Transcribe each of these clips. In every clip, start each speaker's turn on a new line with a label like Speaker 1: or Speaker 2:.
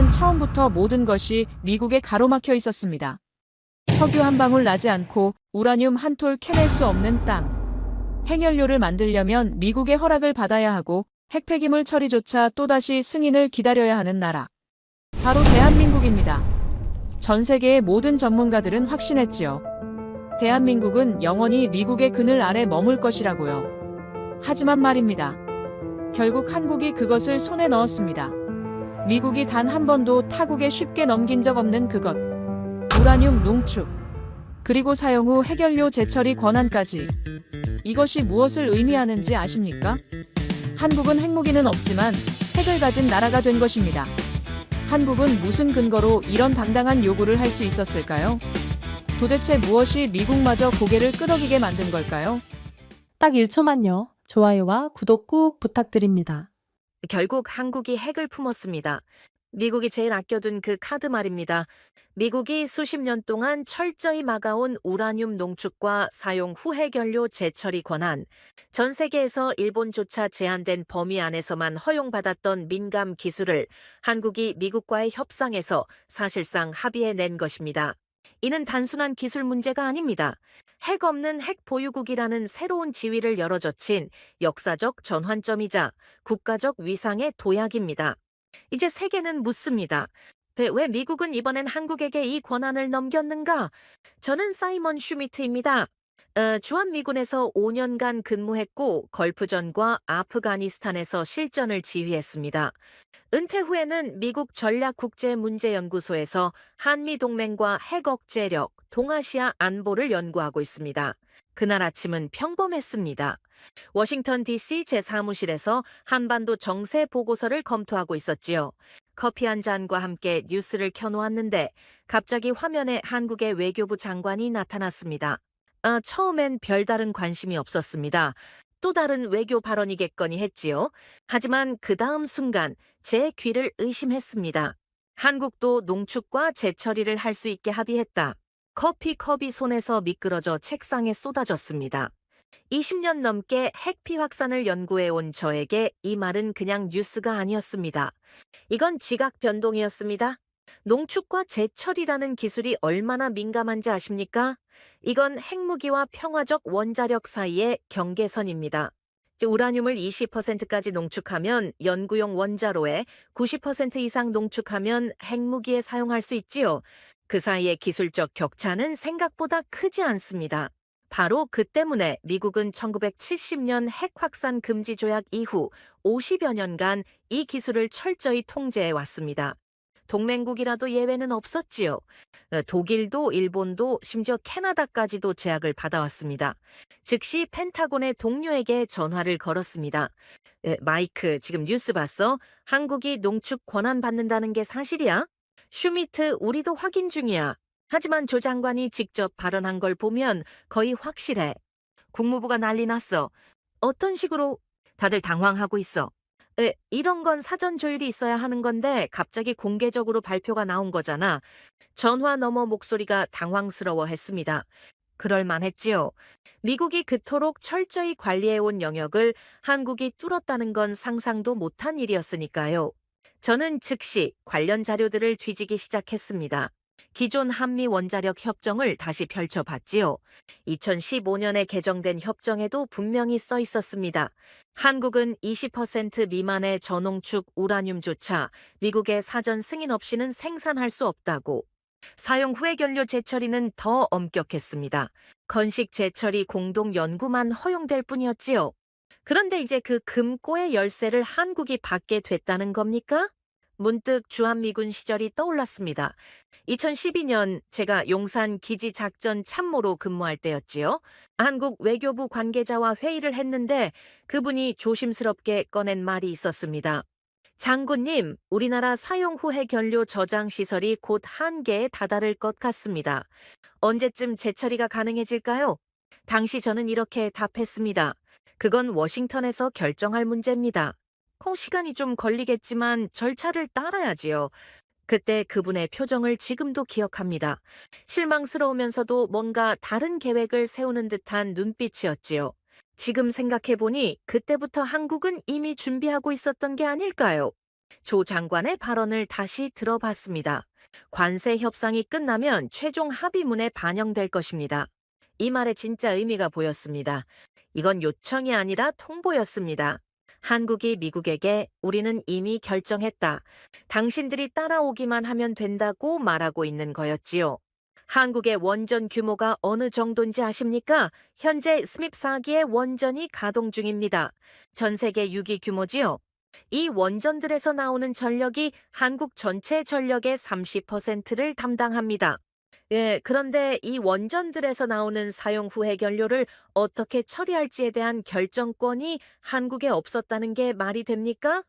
Speaker 1: 하지만 처음부터 모든 것이 미국에 가로막혀 있었습니다. 석유 한 방울 나지 않고 우라늄 한 톨 캐낼 수 없는 땅. 핵연료를 만들려면 미국의 허락을 받아야 하고 핵폐기물 처리조차 또다시 승인을 기다려야 하는 나라. 바로 대한민국입니다. 전 세계의 모든 전문가들은 확신했지요. 대한민국은 영원히 미국의 그늘 아래 머물 것이라고요. 하지만 말입니다. 결국 한국이 그것을 손에 넣었습니다. 미국이 단 한 번도 타국에 쉽게 넘긴 적 없는 그것. 우라늄 농축. 그리고 사용 후 핵연료 재처리 권한까지. 이것이 무엇을 의미하는지 아십니까? 한국은 핵무기는 없지만 핵을 가진 나라가 된 것입니다. 한국은 무슨 근거로 이런 당당한 요구를 할 수 있었을까요? 도대체 무엇이 미국마저 고개를 끄덕이게 만든 걸까요?
Speaker 2: 딱 1초만요. 좋아요와 구독 꾹 부탁드립니다.
Speaker 3: 결국 한국이 핵을 품었습니다. 미국이 제일 아껴둔 그 카드 말입니다. 미국이 수십 년 동안 철저히 막아온 우라늄 농축과 사용 후 핵연료 재처리 권한, 전 세계에서 일본조차 제한된 범위 안에서만 허용받았던 민감 기술을 한국이 미국과의 협상에서 사실상 합의해낸 것입니다. 이는 단순한 기술 문제가 아닙니다. 핵 없는 핵 보유국이라는 새로운 지위를 열어젖힌 역사적 전환점이자 국가적 위상의 도약입니다. 이제 세계는 묻습니다. 왜 미국은 이번엔 한국에게 이 권한을 넘겼는가? 저는 사이먼 슈미트입니다. 주한미군에서 5년간 근무했고 걸프전과 아프가니스탄에서 실전을 지휘했습니다. 은퇴 후에는 미국 전략국제문제연구소에서 한미동맹과 핵억제력, 동아시아 안보를 연구하고 있습니다. 그날 아침은 평범했습니다. 워싱턴 DC 제 사무실에서 한반도 정세 보고서를 검토하고 있었지요. 커피 한 잔과 함께 뉴스를 켜놓았는데 갑자기 화면에 한국의 외교부 장관이 나타났습니다. 처음엔 별다른 관심이 없었습니다. 또 다른 외교 발언이겠거니 했지요. 하지만 그 다음 순간 제 귀를 의심했습니다. 한국도 농축과 재처리를 할 수 있게 합의했다. 커피컵이 손에서 미끄러져 책상에 쏟아졌습니다. 20년 넘게 핵피 확산을 연구해온 저에게 이 말은 그냥 뉴스가 아니었습니다. 이건 지각 변동이었습니다. 농축과 재처리라는 기술이 얼마나 민감한지 아십니까? 이건 핵무기와 평화적 원자력 사이의 경계선입니다. 우라늄을 20%까지 농축하면 연구용 원자로에 90% 이상 농축하면 핵무기에 사용할 수 있지요. 그 사이의 기술적 격차는 생각보다 크지 않습니다. 바로 그 때문에 미국은 1970년 핵 확산 금지 조약 이후 50여 년간 이 기술을 철저히 통제해 왔습니다. 동맹국이라도 예외는 없었지요. 독일도 일본도 심지어 캐나다까지도 제약을 받아왔습니다. 즉시 펜타곤의 동료에게 전화를 걸었습니다. 마이크, 지금 뉴스 봤어? 한국이 농축 권한 받는다는 게 사실이야? 슈미트, 우리도 확인 중이야. 하지만 조 장관이 직접 발언한 걸 보면 거의 확실해. 국무부가 난리 났어. 어떤 식으로? 다들 당황하고 있어. 이런 건 사전 조율이 있어야 하는 건데 갑자기 공개적으로 발표가 나온 거잖아. 전화 너머 목소리가 당황스러워했습니다. 그럴만했지요. 미국이 그토록 철저히 관리해온 영역을 한국이 뚫었다는 건 상상도 못한 일이었으니까요. 저는 즉시 관련 자료들을 뒤지기 시작했습니다. 기존 한미 원자력 협정을 다시 펼쳐봤지요. 2015년에 개정된 협정에도 분명히 써 있었습니다. 한국은 20% 미만의 저농축 우라늄조차 미국의 사전 승인 없이는 생산할 수 없다고. 사용 후의 연료 재처리는 더 엄격했습니다. 건식 재처리 공동 연구만 허용될 뿐이었지요. 그런데 이제 그 금고의 열쇠를 한국이 받게 됐다는 겁니까? 문득 주한미군 시절이 떠올랐습니다. 2012년 제가 용산 기지 작전 참모로 근무할 때였지요. 한국 외교부 관계자와 회의를 했는데 그분이 조심스럽게 꺼낸 말이 있었습니다. 장군님, 우리나라 사용 후 핵연료 저장 시설이 곧 한계에 다다를 것 같습니다. 언제쯤 재처리가 가능해질까요? 당시 저는 이렇게 답했습니다. 그건 워싱턴에서 결정할 문제입니다. 시간이 좀 걸리겠지만 절차를 따라야지요. 그때 그분의 표정을 지금도 기억합니다. 실망스러우면서도 뭔가 다른 계획을 세우는 듯한 눈빛이었지요. 지금 생각해보니 그때부터 한국은 이미 준비하고 있었던 게 아닐까요? 조 장관의 발언을 다시 들어봤습니다. 관세 협상이 끝나면 최종 합의문에 반영될 것입니다. 이 말에 진짜 의미가 보였습니다. 이건 요청이 아니라 통보였습니다. 한국이 미국에게 우리는 이미 결정했다. 당신들이 따라오기만 하면 된다고 말하고 있는 거였지요. 한국의 원전 규모가 어느 정도인지 아십니까? 현재 스밉 4기의 원전이 가동 중입니다. 전 세계 6위 규모지요. 이 원전들에서 나오는 전력이 한국 전체 전력의 30%를 담당합니다. 예, 그런데 이 원전들에서 나오는 사용 후 해결료를 어떻게 처리할지에 대한 결정권이 한국에 없었다는 게 말이 됩니까?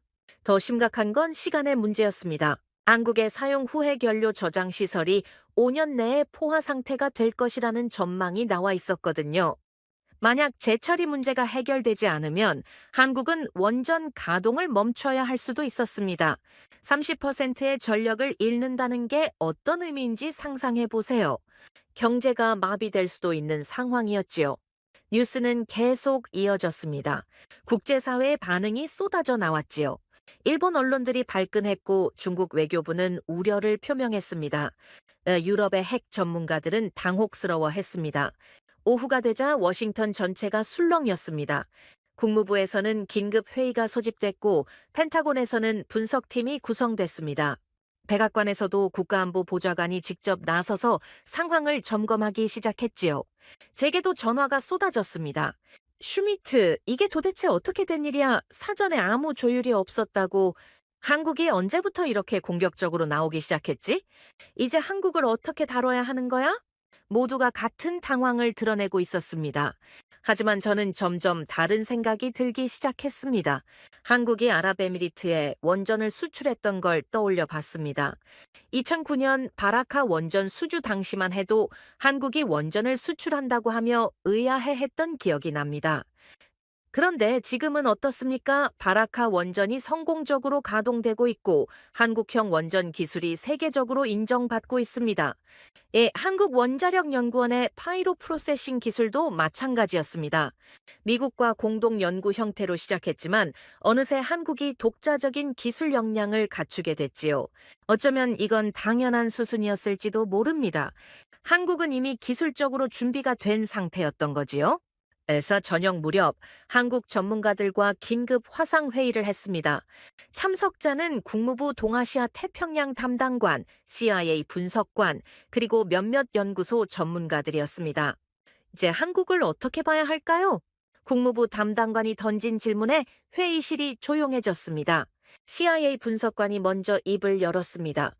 Speaker 3: 더 심각한 건 시간의 문제였습니다. 한국의 사용 후 해결료 저장 시설이 5년 내에 포화 상태가 될 것이라는 전망이 나와 있었거든요. 만약 재처리 문제가 해결되지 않으면 한국은 원전 가동을 멈춰야 할 수도 있었습니다. 30%의 전력을 잃는다는 게 어떤 의미인지 상상해 보세요. 경제가 마비될 수도 있는 상황이었지요. 뉴스는 계속 이어졌습니다. 국제사회의 반응이 쏟아져 나왔지요. 일본 언론들이 발끈했고 중국 외교부는 우려를 표명했습니다. 유럽의 핵 전문가들은 당혹스러워했습니다. 오후가 되자 워싱턴 전체가 술렁였습니다. 국무부에서는 긴급 회의가 소집됐고 펜타곤에서는 분석팀이 구성됐습니다. 백악관에서도 국가안보 보좌관이 직접 나서서 상황을 점검하기 시작했지요. 제게도 전화가 쏟아졌습니다. 슈미트, 이게 도대체 어떻게 된 일이야? 사전에 아무 조율이 없었다고. 한국이 언제부터 이렇게 공격적으로 나오기 시작했지? 이제 한국을 어떻게 다뤄야 하는 거야? 모두가 같은 당황을 드러내고 있었습니다. 하지만 저는 점점 다른 생각이 들기 시작했습니다. 한국이 아랍에미리트에 원전을 수출했던 걸 떠올려 봤습니다. 2009년 바라카 원전 수주 당시만 해도 한국이 원전을 수출한다고 하며 의아해했던 기억이 납니다. 그런데 지금은 어떻습니까? 바라카 원전이 성공적으로 가동되고 있고 한국형 원전 기술이 세계적으로 인정받고 있습니다. 예, 한국원자력연구원의 파이로 프로세싱 기술도 마찬가지였습니다. 미국과 공동 연구 형태로 시작했지만 어느새 한국이 독자적인 기술 역량을 갖추게 됐지요. 어쩌면 이건 당연한 수순이었을지도 모릅니다. 한국은 이미 기술적으로 준비가 된 상태였던 거지요. 에서 저녁 무렵 한국 전문가들과 긴급 화상회의를 했습니다. 참석자는 국무부 동아시아 태평양 담당관, CIA 분석관, 그리고 몇몇 연구소 전문가들이었습니다. 이제 한국을 어떻게 봐야 할까요? 국무부 담당관이 던진 질문에 회의실이 조용해졌습니다. CIA 분석관이 먼저 입을 열었습니다.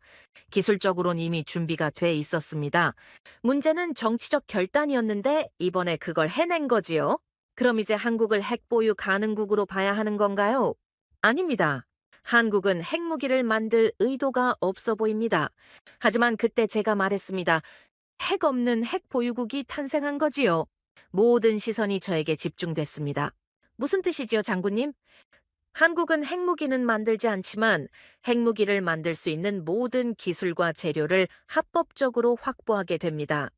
Speaker 3: 기술적으로는 이미 준비가 돼 있었습니다. 문제는 정치적 결단이었는데 이번에 그걸 해낸 거지요. 그럼 이제 한국을 핵보유 가능국으로 봐야 하는 건가요? 아닙니다. 한국은 핵무기를 만들 의도가 없어 보입니다. 하지만 그때 제가 말했습니다. 핵 없는 핵보유국이 탄생한 거지요. 모든 시선이 저에게 집중됐습니다. 무슨 뜻이지요, 장군님? 한국은 핵무기는 만들지 않지만 핵무기를 만들 수 있는 모든 기술과 재료를 합법적으로 확보하게 됩니다.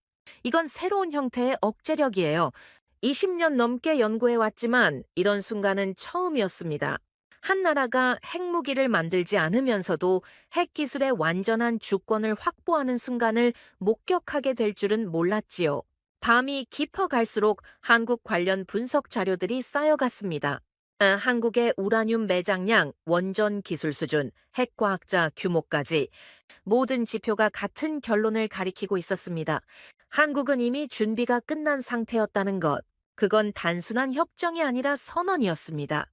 Speaker 3: 이건 새로운 형태의 억제력이에요. 20년 넘게 연구해 왔지만 이런 순간은 처음이었습니다. 한 나라가 핵무기를 만들지 않으면서도 핵기술의 완전한 주권을 확보하는 순간을 목격하게 될 줄은 몰랐지요. 밤이 깊어갈수록 한국 관련 분석 자료들이 쌓여갔습니다. 한국의 우라늄 매장량, 원전 기술 수준, 핵과학자 규모까지 모든 지표가 같은 결론을 가리키고 있었습니다. 한국은 이미 준비가 끝난 상태였다는 것. 그건 단순한 협정이 아니라 선언이었습니다.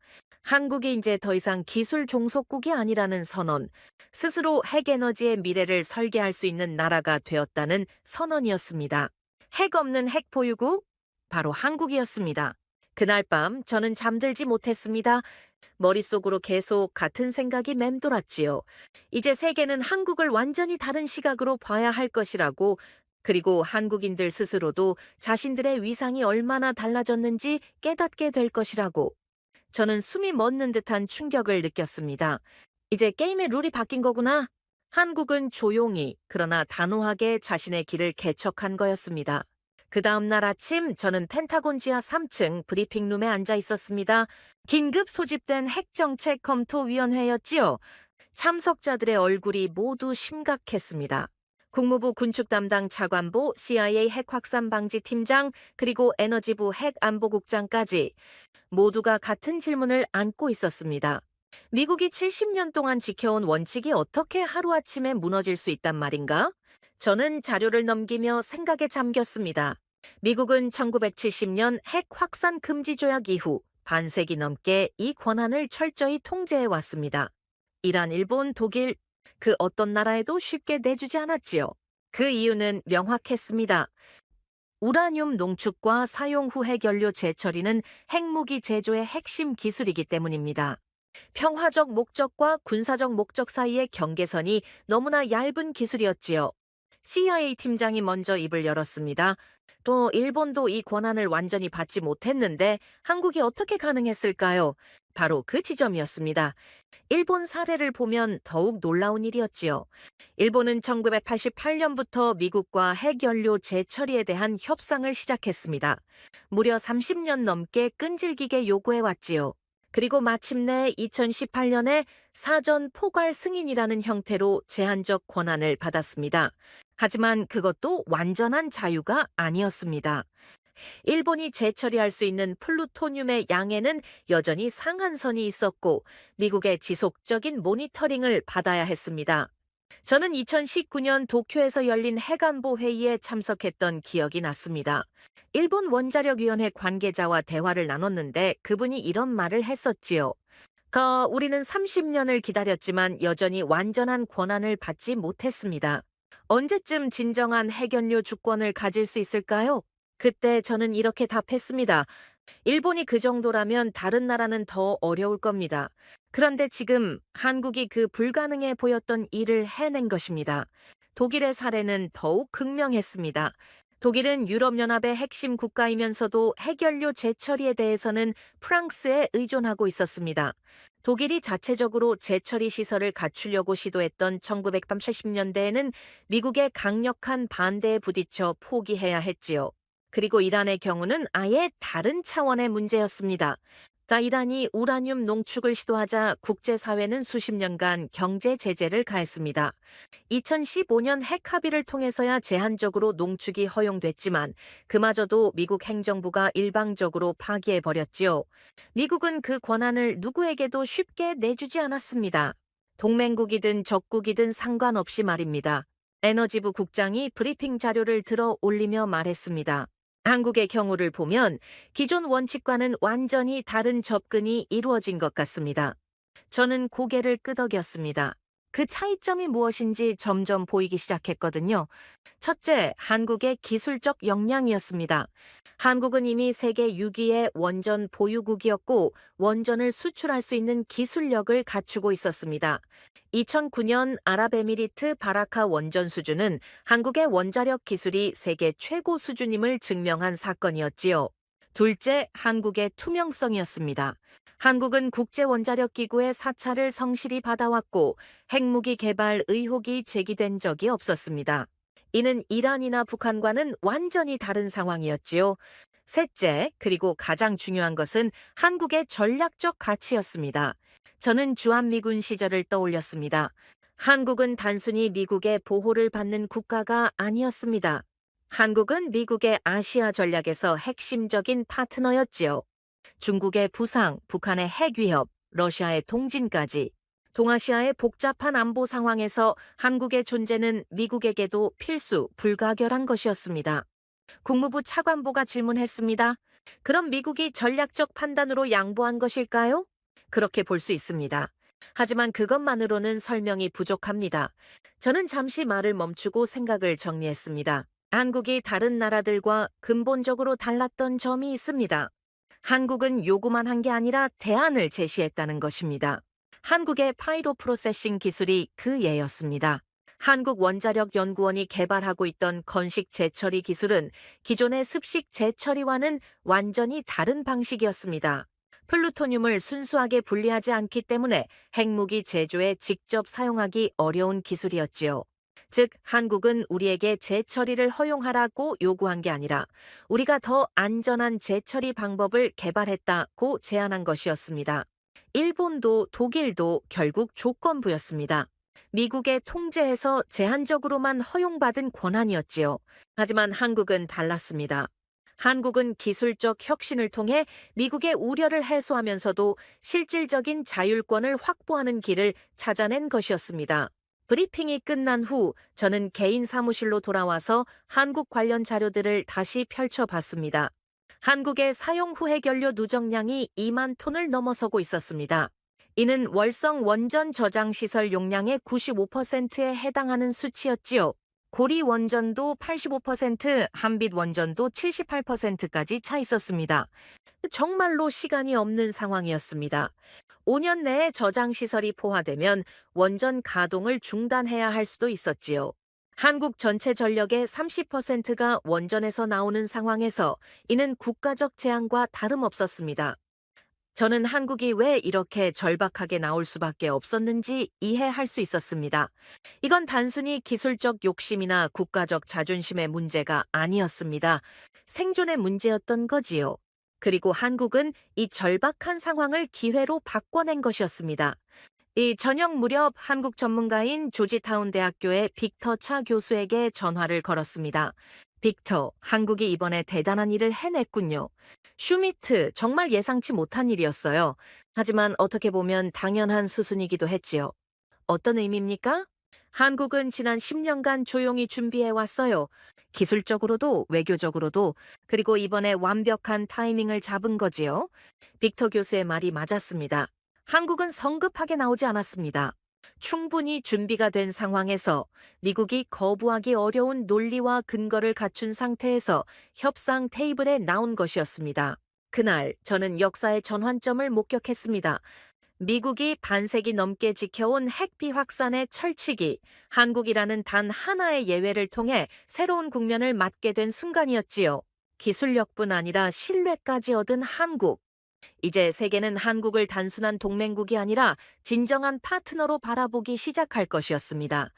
Speaker 3: 한국이 이제 더 이상 기술 종속국이 아니라는 선언, 스스로 핵에너지의 미래를 설계할 수 있는 나라가 되었다는 선언이었습니다. 핵 없는 핵 보유국? 바로 한국이었습니다. 그날 밤 저는 잠들지 못했습니다. 머릿속으로 계속 같은 생각이 맴돌았지요. 이제 세계는 한국을 완전히 다른 시각으로 봐야 할 것이라고, 그리고 한국인들 스스로도 자신들의 위상이 얼마나 달라졌는지 깨닫게 될 것이라고. 저는 숨이 멎는 듯한 충격을 느꼈습니다. 이제 게임의 룰이 바뀐 거구나. 한국은 조용히, 그러나 단호하게 자신의 길을 개척한 거였습니다. 그 다음날 아침 저는 펜타곤 지하 3층 브리핑룸에 앉아 있었습니다. 긴급 소집된 핵정책 검토위원회였지요. 참석자들의 얼굴이 모두 심각했습니다. 국무부 군축 담당 차관보, CIA 핵 확산 방지 팀장, 그리고 에너지부 핵 안보국장까지 모두가 같은 질문을 안고 있었습니다. 미국이 70년 동안 지켜온 원칙이 어떻게 하루아침에 무너질 수 있단 말인가? 저는 자료를 넘기며 생각에 잠겼습니다. 미국은 1970년 핵 확산 금지 조약 이후 반세기 넘게 이 권한을 철저히 통제해 왔습니다. 이란, 일본, 독일, 그 어떤 나라에도 쉽게 내주지 않았지요. 그 이유는 명확했습니다. 우라늄 농축과 사용 후 핵연료 재처리는 핵무기 제조의 핵심 기술이기 때문입니다. 평화적 목적과 군사적 목적 사이의 경계선이 너무나 얇은 기술이었지요. CIA 팀장이 먼저 입을 열었습니다. 또 일본도 이 권한을 완전히 받지 못했는데 한국이 어떻게 가능했을까요? 바로 그 지점이었습니다. 일본 사례를 보면 더욱 놀라운 일이었지요. 일본은 1988년부터 미국과 핵연료 재처리에 대한 협상을 시작했습니다. 무려 30년 넘게 끈질기게 요구해왔지요. 그리고 마침내 2018년에 사전 포괄 승인이라는 형태로 제한적 권한을 받았습니다. 하지만 그것도 완전한 자유가 아니었습니다. 일본이 재처리할 수 있는 플루토늄의 양에는 여전히 상한선이 있었고 미국의 지속적인 모니터링을 받아야 했습니다. 저는 2019년 도쿄에서 열린 핵안보 회의에 참석했던 기억이 났습니다. 일본 원자력위원회 관계자와 대화를 나눴는데 그분이 이런 말을 했었지요. 우리는 30년을 기다렸지만 여전히 완전한 권한을 받지 못했습니다. 언제쯤 진정한 핵연료 주권을 가질 수 있을까요? 그때 저는 이렇게 답했습니다. 일본이 그 정도라면 다른 나라는 더 어려울 겁니다. 그런데 지금 한국이 그 불가능해 보였던 일을 해낸 것입니다. 독일의 사례는 더욱 극명했습니다. 독일은 유럽연합의 핵심 국가이면서도 핵연료 재처리에 대해서는 프랑스에 의존하고 있었습니다. 독일이 자체적으로 재처리 시설을 갖추려고 시도했던 1980년대에는 미국의 강력한 반대에 부딪혀 포기해야 했지요. 그리고 이란의 경우는 아예 다른 차원의 문제였습니다. 이란이 우라늄 농축을 시도하자 국제사회는 수십 년간 경제 제재를 가했습니다. 2015년 핵 합의를 통해서야 제한적으로 농축이 허용됐지만 그마저도 미국 행정부가 일방적으로 파기해버렸지요. 미국은 그 권한을 누구에게도 쉽게 내주지 않았습니다. 동맹국이든 적국이든 상관없이 말입니다. 에너지부 국장이 브리핑 자료를 들어 올리며 말했습니다. 한국의 경우를 보면 기존 원칙과는 완전히 다른 접근이 이루어진 것 같습니다. 저는 고개를 끄덕였습니다. 그 차이점이 무엇인지 점점 보이기 시작했거든요. 첫째, 한국의 기술적 역량이었습니다. 한국은 이미 세계 6위의 원전 보유국이었고 원전을 수출할 수 있는 기술력을 갖추고 있었습니다. 2009년 아랍에미리트 바라카 원전 수주는 한국의 원자력 기술이 세계 최고 수준임을 증명한 사건이었지요. 둘째, 한국의 투명성이었습니다. 한국은 국제원자력기구의 사찰을 성실히 받아왔고 핵무기 개발 의혹이 제기된 적이 없었습니다. 이는 이란이나 북한과는 완전히 다른 상황이었지요. 셋째, 그리고 가장 중요한 것은 한국의 전략적 가치였습니다. 저는 주한미군 시절을 떠올렸습니다. 한국은 단순히 미국의 보호를 받는 국가가 아니었습니다. 한국은 미국의 아시아 전략에서 핵심적인 파트너였지요. 중국의 부상, 북한의 핵 위협, 러시아의 동진까지 동아시아의 복잡한 안보 상황에서 한국의 존재는 미국에게도 필수, 불가결한 것이었습니다. 국무부 차관보가 질문했습니다. 그럼 미국이 전략적 판단으로 양보한 것일까요? 그렇게 볼 수 있습니다. 하지만 그것만으로는 설명이 부족합니다. 저는 잠시 말을 멈추고 생각을 정리했습니다. 한국이 다른 나라들과 근본적으로 달랐던 점이 있습니다. 한국은 요구만 한 게 아니라 대안을 제시했다는 것입니다. 한국의 파이로 프로세싱 기술이 그 예였습니다. 한국원자력연구원이 개발하고 있던 건식 재처리 기술은 기존의 습식 재처리와는 완전히 다른 방식이었습니다. 플루토늄을 순수하게 분리하지 않기 때문에 핵무기 제조에 직접 사용하기 어려운 기술이었지요. 즉, 한국은 우리에게 재처리를 허용하라고 요구한 게 아니라 우리가 더 안전한 재처리 방법을 개발했다고 제안한 것이었습니다. 일본도 독일도 결국 조건부였습니다. 미국의 통제에서 제한적으로만 허용받은 권한이었지요. 하지만 한국은 달랐습니다. 한국은 기술적 혁신을 통해 미국의 우려를 해소하면서도 실질적인 자율권을 확보하는 길을 찾아낸 것이었습니다. 브리핑이 끝난 후 저는 개인 사무실로 돌아와서 한국 관련 자료들을 다시 펼쳐봤습니다. 한국의 사용 후 해결료 누적량이 2만 톤을 넘어서고 있었습니다. 이는 월성 원전 저장 시설 용량의 95%에 해당하는 수치였지요. 고리 원전도 85%, 한빛 원전도 78%까지 차 있었습니다. 정말로 시간이 없는 상황이었습니다. 5년 내에 저장 시설이 포화되면 원전 가동을 중단해야 할 수도 있었지요. 한국 전체 전력의 30%가 원전에서 나오는 상황에서 이는 국가적 재앙과 다름없었습니다. 저는 한국이 왜 이렇게 절박하게 나올 수밖에 없었는지 이해할 수 있었습니다. 이건 단순히 기술적 욕심이나 국가적 자존심의 문제가 아니었습니다. 생존의 문제였던 거지요. 그리고 한국은 이 절박한 상황을 기회로 바꿔낸 것이었습니다. 이 저녁 무렵 한국 전문가인 조지타운 대학교의 빅터 차 교수에게 전화를 걸었습니다. 빅터, 한국이 이번에 대단한 일을 해냈군요. 슈미트, 정말 예상치 못한 일이었어요. 하지만 어떻게 보면 당연한 수순이기도 했지요. 어떤 의미입니까? 한국은 지난 10년간 조용히 준비해왔어요. 기술적으로도 외교적으로도, 그리고 이번에 완벽한 타이밍을 잡은 거지요. 빅터 교수의 말이 맞았습니다. 한국은 성급하게 나오지 않았습니다. 충분히 준비가 된 상황에서 미국이 거부하기 어려운 논리와 근거를 갖춘 상태에서 협상 테이블에 나온 것이었습니다. 그날 저는 역사의 전환점을 목격했습니다. 미국이 반세기 넘게 지켜온 핵비 확산의 철칙이 한국이라는 단 하나의 예외를 통해 새로운 국면을 맞게 된 순간이었지요. 기술력뿐 아니라 신뢰까지 얻은 한국. 이제 세계는 한국을 단순한 동맹국이 아니라 진정한 파트너로 바라보기 시작할 것이었습니다.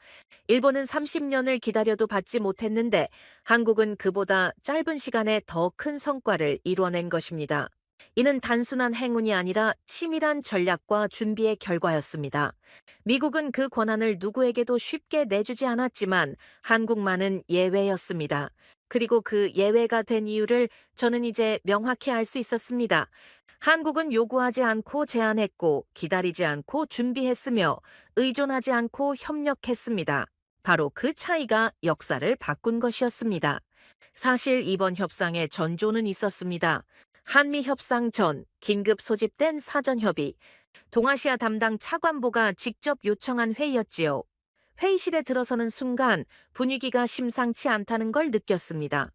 Speaker 3: 일본은 30년을 기다려도 받지 못했는데 한국은 그보다 짧은 시간에 더 큰 성과를 이뤄낸 것입니다. 이는 단순한 행운이 아니라 치밀한 전략과 준비의 결과였습니다. 미국은 그 권한을 누구에게도 쉽게 내주지 않았지만 한국만은 예외였습니다. 그리고 그 예외가 된 이유를 저는 이제 명확히 알 수 있었습니다. 한국은 요구하지 않고 제안했고 기다리지 않고 준비했으며 의존하지 않고 협력했습니다. 바로 그 차이가 역사를 바꾼 것이었습니다. 사실 이번 협상에 전조는 있었습니다. 한미 협상 전 긴급 소집된 사전협의, 동아시아 담당 차관보가 직접 요청한 회의였지요. 회의실에 들어서는 순간 분위기가 심상치 않다는 걸 느꼈습니다.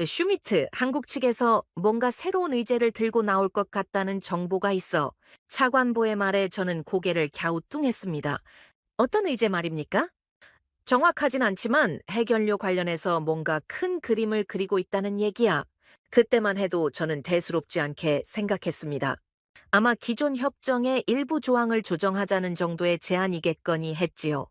Speaker 3: 슈미트, 한국 측에서 뭔가 새로운 의제를 들고 나올 것 같다는 정보가 있어 차관보의 말에 저는 고개를 갸우뚱했습니다. 어떤 의제 말입니까? 정확하진 않지만 해결료 관련해서 뭔가 큰 그림을 그리고 있다는 얘기야. 그때만 해도 저는 대수롭지 않게 생각했습니다. 아마 기존 협정의 일부 조항을 조정하자는 정도의 제안이겠거니 했지요.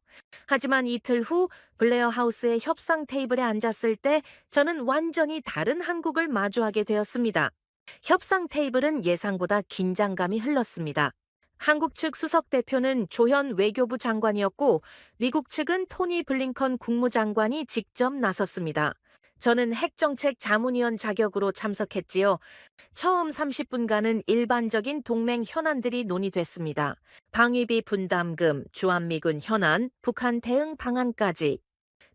Speaker 3: 하지만 이틀 후 블레어 하우스의 협상 테이블에 앉았을 때 저는 완전히 다른 한국을 마주하게 되었습니다. 협상 테이블은 예상보다 긴장감이 흘렀습니다. 한국 측 수석 대표는 조현 외교부 장관이었고 미국 측은 토니 블링컨 국무장관이 직접 나섰습니다. 저는 핵정책 자문위원 자격으로 참석했지요. 처음 30분간은 일반적인 동맹 현안들이 논의됐습니다. 방위비 분담금, 주한미군 현안, 북한 대응 방안까지.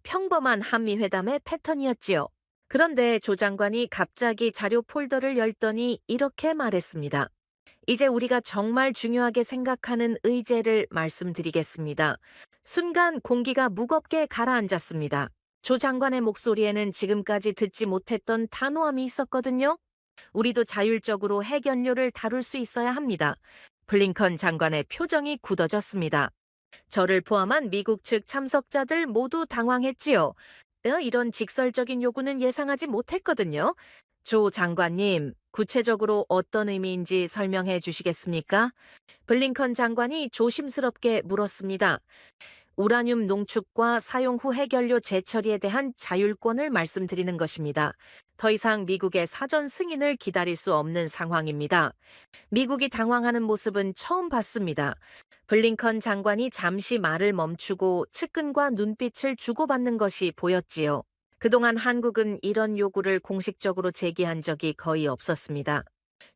Speaker 3: 평범한 한미회담의 패턴이었지요. 그런데 조 장관이 갑자기 자료 폴더를 열더니 이렇게 말했습니다. 이제 우리가 정말 중요하게 생각하는 의제를 말씀드리겠습니다. 순간 공기가 무겁게 가라앉았습니다. 조 장관의 목소리에는 지금까지 듣지 못했던 단호함이 있었거든요. 우리도 자율적으로 핵연료를 다룰 수 있어야 합니다. 블링컨 장관의 표정이 굳어졌습니다. 저를 포함한 미국 측 참석자들 모두 당황했지요. 이런 직설적인 요구는 예상하지 못했거든요. 조 장관님, 구체적으로 어떤 의미인지 설명해 주시겠습니까? 블링컨 장관이 조심스럽게 물었습니다. 우라늄 농축과 사용 후 해결료 재처리에 대한 자율권을 말씀드리는 것입니다. 더 이상 미국의 사전 승인을 기다릴 수 없는 상황입니다. 미국이 당황하는 모습은 처음 봤습니다. 블링컨 장관이 잠시 말을 멈추고 측근과 눈빛을 주고받는 것이 보였지요. 그동안 한국은 이런 요구를 공식적으로 제기한 적이 거의 없었습니다.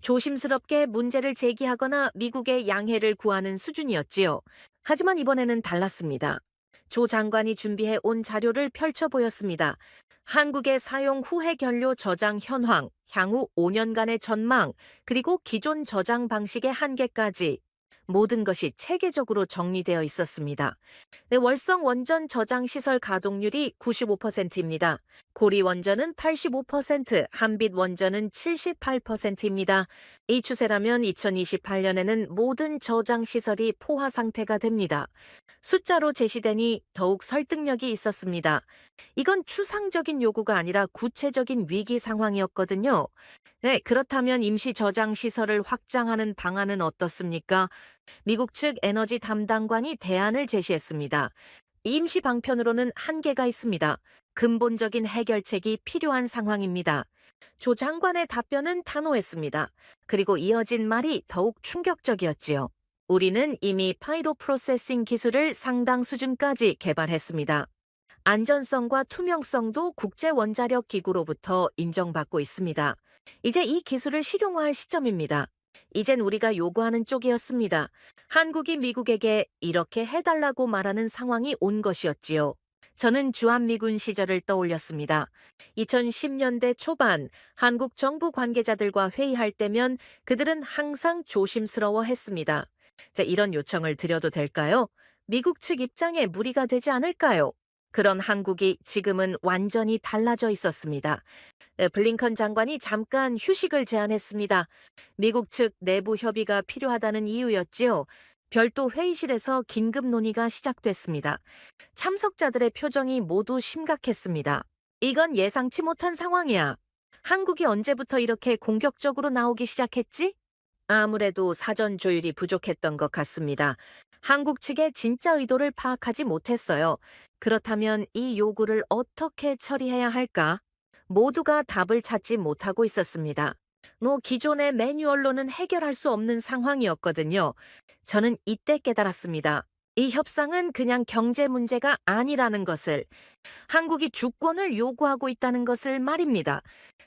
Speaker 3: 조심스럽게 문제를 제기하거나 미국의 양해를 구하는 수준이었지요. 하지만 이번에는 달랐습니다. 조 장관이 준비해 온 자료를 펼쳐 보였습니다. 한국의 사용 후해 결료 저장 현황, 향후 5년간의 전망, 그리고 기존 저장 방식의 한계까지 모든 것이 체계적으로 정리되어 있었습니다. 네, 월성 원전 저장 시설 가동률이 95%입니다. 고리 원전은 85%, 한빛 원전은 78%입니다. 이 추세라면 2028년에는 모든 저장 시설이 포화 상태가 됩니다. 숫자로 제시되니 더욱 설득력이 있었습니다. 이건 추상적인 요구가 아니라 구체적인 위기 상황이었거든요. 네, 그렇다면 임시 저장 시설을 확장하는 방안은 어떻습니까? 미국 측 에너지 담당관이 대안을 제시했습니다. 임시 방편으로는 한계가 있습니다. 근본적인 해결책이 필요한 상황입니다. 조 장관의 답변은 단호했습니다. 그리고 이어진 말이 더욱 충격적이었지요. 우리는 이미 파이로 프로세싱 기술을 상당 수준까지 개발했습니다. 안전성과 투명성도 국제원자력 기구로부터 인정받고 있습니다. 이제 이 기술을 실용화할 시점입니다. 이젠 우리가 요구하는 쪽이었습니다. 한국이 미국에게 이렇게 해달라고 말하는 상황이 온 것이었지요. 저는 주한미군 시절을 떠올렸습니다. 2010년대 초반 한국 정부 관계자들과 회의할 때면 그들은 항상 조심스러워 했습니다. 자, 이런 요청을 드려도 될까요? 미국 측 입장에 무리가 되지 않을까요? 그런 한국이 지금은 완전히 달라져 있었습니다. 블링컨 장관이 잠깐 휴식을 제안했습니다. 미국 측 내부 협의가 필요하다는 이유였지요. 별도 회의실에서 긴급 논의가 시작됐습니다. 참석자들의 표정이 모두 심각했습니다. 이건 예상치 못한 상황이야. 한국이 언제부터 이렇게 공격적으로 나오기 시작했지? 아무래도 사전 조율이 부족했던 것 같습니다. 한국 측의 진짜 의도를 파악하지 못했어요. 그렇다면 이 요구를 어떻게 처리해야 할까? 모두가 답을 찾지 못하고 있었습니다. 기존의 매뉴얼로는 해결할 수 없는 상황이었거든요. 저는 이때 깨달았습니다. 이 협상은 그냥 경제 문제가 아니라는 것을, 한국이 주권을 요구하고 있다는 것을 말입니다.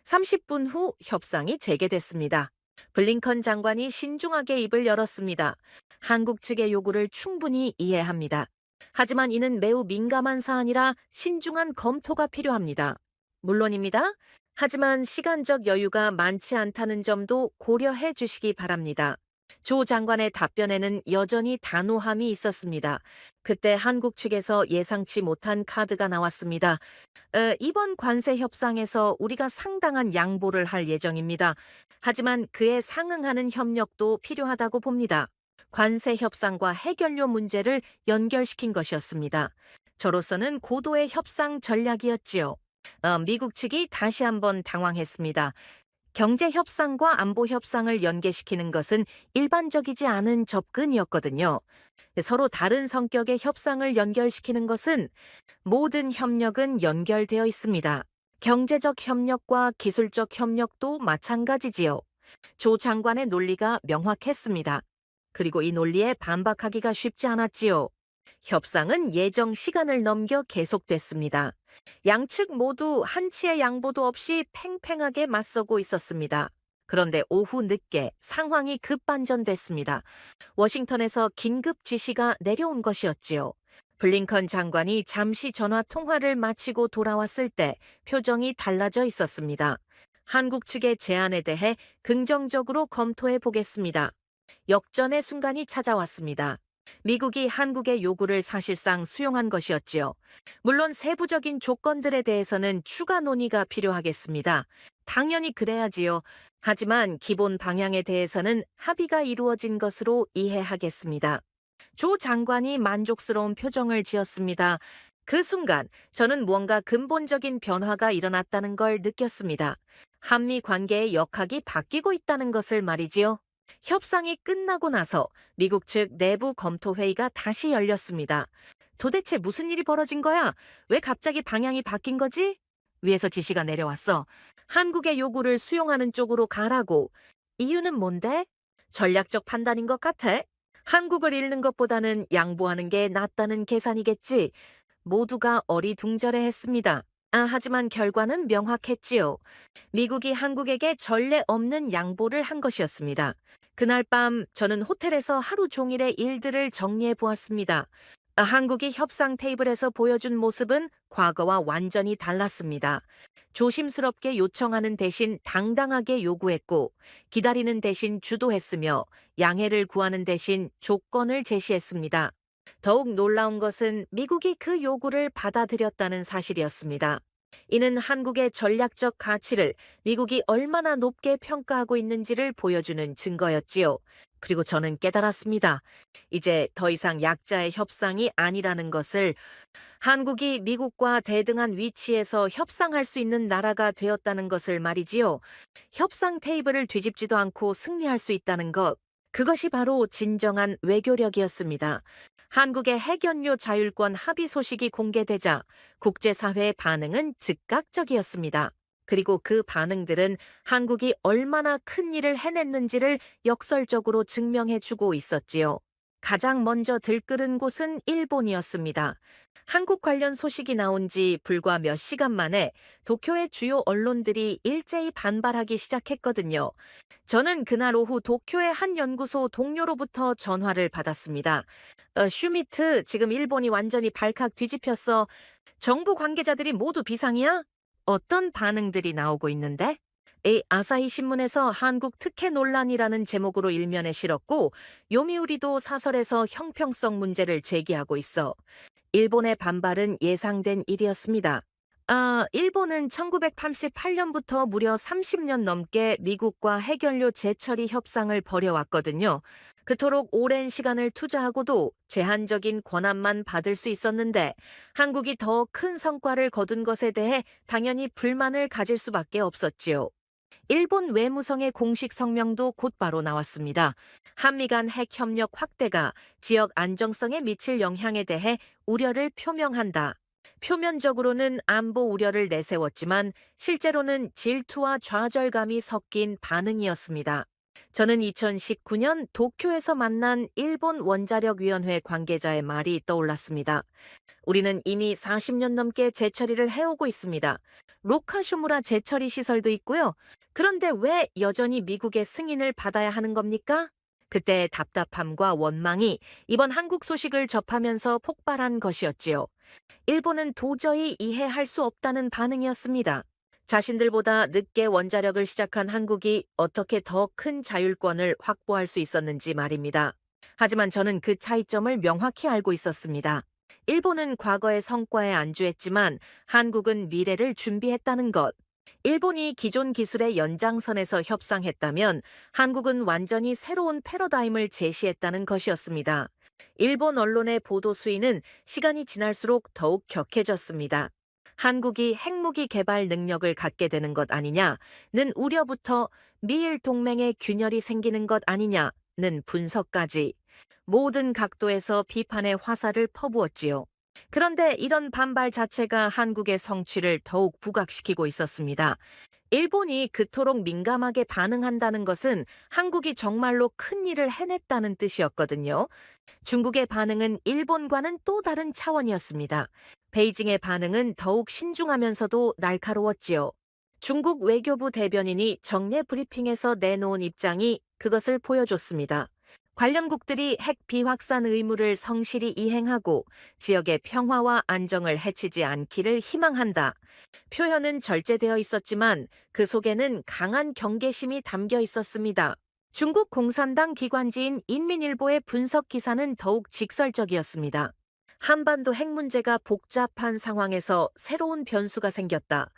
Speaker 3: 30분 후 협상이 재개됐습니다. 블링컨 장관이 신중하게 입을 열었습니다. 한국 측의 요구를 충분히 이해합니다. 하지만 이는 매우 민감한 사안이라 신중한 검토가 필요합니다. 물론입니다. 하지만 시간적 여유가 많지 않다는 점도 고려해 주시기 바랍니다. 조 장관의 답변에는 여전히 단호함이 있었습니다. 그때 한국 측에서 예상치 못한 카드가 나왔습니다. 이번 관세 협상에서 우리가 상당한 양보를 할 예정입니다. 하지만 그에 상응하는 협력도 필요하다고 봅니다. 관세 협상과 해결료 문제를 연결시킨 것이었습니다. 저로서는 고도의 협상 전략이었지요. 미국 측이 다시 한번 당황했습니다. 경제 협상과 안보 협상을 연계시키는 것은 일반적이지 않은 접근이었거든요. 서로 다른 성격의 협상을 연결시키는 것은 모든 협력은 연결되어 있습니다. 경제적 협력과 기술적 협력도 마찬가지지요. 조 장관의 논리가 명확했습니다. 그리고 이 논리에 반박하기가 쉽지 않았지요. 협상은 예정 시간을 넘겨 계속됐습니다. 양측 모두 한치의 양보도 없이 팽팽하게 맞서고 있었습니다. 그런데 오후 늦게 상황이 급반전됐습니다. 워싱턴에서 긴급 지시가 내려온 것이었지요. 블링컨 장관이 잠시 전화 통화를 마치고 돌아왔을 때 표정이 달라져 있었습니다. 한국 측의 제안에 대해 긍정적으로 검토해 보겠습니다. 역전의 순간이 찾아왔습니다. 미국이 한국의 요구를 사실상 수용한 것이었지요. 물론 세부적인 조건들에 대해서는 추가 논의가 필요하겠습니다. 당연히 그래야지요. 하지만 기본 방향에 대해서는 합의가 이루어진 것으로 이해하겠습니다. 조 장관이 만족스러운 표정을 지었습니다. 그 순간 저는 무언가 근본적인 변화가 일어났다는 걸 느꼈습니다. 한미 관계의 역학이 바뀌고 있다는 것을 말이지요. 협상이 끝나고 나서 미국 측 내부 검토 회의가 다시 열렸습니다. 도대체 무슨 일이 벌어진 거야? 왜 갑자기 방향이 바뀐 거지? 위에서 지시가 내려왔어. 한국의 요구를 수용하는 쪽으로 가라고. 이유는 뭔데? 전략적 판단인 것 같아. 한국을 잃는 것보다는 양보하는 게 낫다는 계산이겠지. 모두가 어리둥절해했습니다. 하지만 결과는 명확했지요. 미국이 한국에게 전례 없는 양보를 한 것이었습니다. 그날 밤 저는 호텔에서 하루 종일의 일들을 정리해 보았습니다. 한국이 협상 테이블에서 보여준 모습은 과거와 완전히 달랐습니다. 조심스럽게 요청하는 대신 당당하게 요구했고, 기다리는 대신 주도했으며, 양해를 구하는 대신 조건을 제시했습니다. 더욱 놀라운 것은 미국이 그 요구를 받아들였다는 사실이었습니다. 이는 한국의 전략적 가치를 미국이 얼마나 높게 평가하고 있는지를 보여주는 증거였지요. 그리고 저는 깨달았습니다. 이제 더 이상 약자의 협상이 아니라는 것을, 한국이 미국과 대등한 위치에서 협상할 수 있는 나라가 되었다는 것을 말이지요. 협상 테이블을 뒤집지도 않고 승리할 수 있다는 것. 그것이 바로 진정한 외교력이었습니다. 한국의 핵연료 자율권 합의 소식이 공개되자 국제사회의 반응은 즉각적이었습니다. 그리고 그 반응들은 한국이 얼마나 큰 일을 해냈는지를 역설적으로 증명해주고 있었지요. 가장 먼저 들끓은 곳은 일본이었습니다. 한국 관련 소식이 나온 지 불과 몇 시간 만에 도쿄의 주요 언론들이 일제히 반발하기 시작했거든요. 저는 그날 오후 도쿄의 한 연구소 동료로부터 전화를 받았습니다. 슈미트, 지금 일본이 완전히 발칵 뒤집혔어. 정부 관계자들이 모두 비상이야? 어떤 반응들이 나오고 있는데? 이 아사히 신문에서 한국 특혜 논란이라는 제목으로 일면에 실었고, 요미우리도 사설에서 형평성 문제를 제기하고 있어. 일본의 반발은 예상된 일이었습니다. 일본은 1988년부터 무려 30년 넘게 미국과 핵연료 재처리 협상을 벌여왔거든요. 그토록 오랜 시간을 투자하고도 제한적인 권한만 받을 수 있었는데, 한국이 더 큰 성과를 거둔 것에 대해 당연히 불만을 가질 수밖에 없었지요. 일본 외무성의 공식 성명도 곧바로 나왔습니다. 한미 간 핵 협력 확대가 지역 안정성에 미칠 영향에 대해 우려를 표명한다. 표면적으로는 안보 우려를 내세웠지만 실제로는 질투와 좌절감이 섞인 반응이었습니다. 저는 2019년 도쿄에서 만난 일본 원자력위원회 관계자의 말이 떠올랐습니다. 우리는 이미 40년 넘게 재처리를 해오고 있습니다. 로카쇼무라 재처리 시설도 있고요. 그런데 왜 여전히 미국의 승인을 받아야 하는 겁니까? 그때의 답답함과 원망이 이번 한국 소식을 접하면서 폭발한 것이었지요. 일본은 도저히 이해할 수 없다는 반응이었습니다. 자신들보다 늦게 원자력을 시작한 한국이 어떻게 더 큰 자율권을 확보할 수 있었는지 말입니다. 하지만 저는 그 차이점을 명확히 알고 있었습니다. 일본은 과거의 성과에 안주했지만 한국은 미래를 준비했다는 것. 일본이 기존 기술의 연장선에서 협상했다면 한국은 완전히 새로운 패러다임을 제시했다는 것이었습니다. 일본 언론의 보도 수위는 시간이 지날수록 더욱 격해졌습니다. 한국이 핵무기 개발 능력을 갖게 되는 것 아니냐는 우려부터 미일 동맹의 균열이 생기는 것 아니냐는 분석까지 모든 각도에서 비판의 화살을 퍼부었지요. 그런데 이런 반발 자체가 한국의 성취를 더욱 부각시키고 있었습니다. 일본이 그토록 민감하게 반응한다는 것은 한국이 정말로 큰 일을 해냈다는 뜻이었거든요. 중국의 반응은 일본과는 또 다른 차원이었습니다. 베이징의 반응은 더욱 신중하면서도 날카로웠지요. 중국 외교부 대변인이 정례 브리핑에서 내놓은 입장이 그것을 보여줬습니다. 관련국들이 핵 비확산 의무를 성실히 이행하고 지역의 평화와 안정을 해치지 않기를 희망한다. 표현은 절제되어 있었지만 그 속에는 강한 경계심이 담겨 있었습니다. 중국 공산당 기관지인 인민일보의 분석 기사는 더욱 직설적이었습니다. 한반도 핵 문제가 복잡한 상황에서 새로운 변수가 생겼다.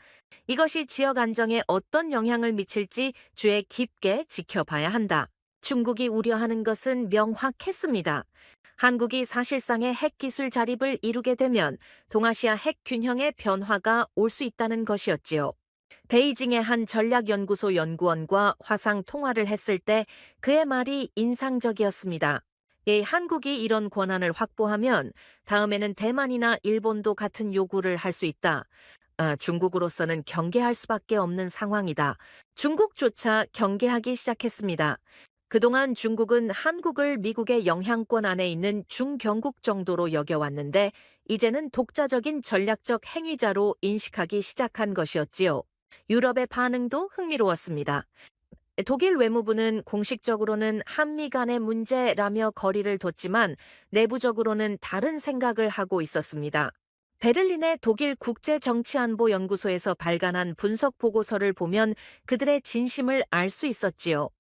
Speaker 3: 이것이 지역 안정에 어떤 영향을 미칠지 주의 깊게 지켜봐야 한다. 중국이 우려하는 것은 명확했습니다. 한국이 사실상의 핵기술 자립을 이루게 되면 동아시아 핵 균형의 변화가 올 수 있다는 것이었지요. 베이징의 한 전략연구소 연구원과 화상 통화를 했을 때 그의 말이 인상적이었습니다. 한국이 이런 권한을 확보하면 다음에는 대만이나 일본도 같은 요구를 할 수 있다. 중국으로서는 경계할 수밖에 없는 상황이다. 중국조차 경계하기 시작했습니다. 그동안 중국은 한국을 미국의 영향권 안에 있는 중견국 정도로 여겨왔는데 이제는 독자적인 전략적 행위자로 인식하기 시작한 것이었지요. 유럽의 반응도 흥미로웠습니다. 독일 외무부는 공식적으로는 한미 간의 문제라며 거리를 뒀지만 내부적으로는 다른 생각을 하고 있었습니다. 베를린의 독일 국제정치안보연구소에서 발간한 분석 보고서를 보면 그들의 진심을 알 수 있었지요.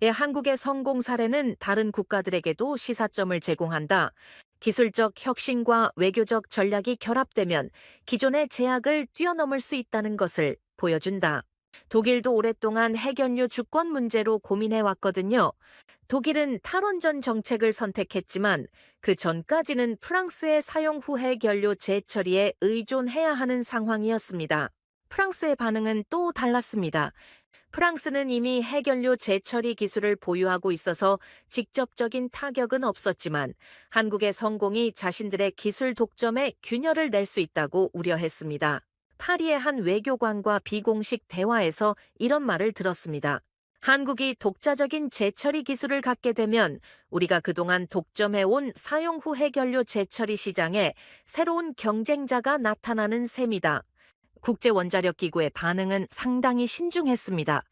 Speaker 3: 한국의 성공 사례는 다른 국가들에게도 시사점을 제공한다. 기술적 혁신과 외교적 전략이 결합되면 기존의 제약을 뛰어넘을 수 있다는 것을 보여준다. 독일도 오랫동안 핵연료 주권 문제로 고민해 왔거든요. 독일은 탈원전 정책을 선택했지만 그 전까지는 프랑스의 사용 후 핵연료 재처리에 의존해야 하는 상황이었습니다. 프랑스의 반응은 또 달랐습니다. 프랑스는 이미 핵연료 재처리 기술을 보유하고 있어서 직접적인 타격은 없었지만 한국의 성공이 자신들의 기술 독점에 균열을 낼 수 있다고 우려했습니다. 파리의 한 외교관과 비공식 대화에서 이런 말을 들었습니다. 한국이 독자적인 재처리 기술을 갖게 되면 우리가 그동안 독점해온 사용 후 핵연료 재처리 시장에 새로운 경쟁자가 나타나는 셈이다. 국제원자력기구의 반응은 상당히 신중했습니다.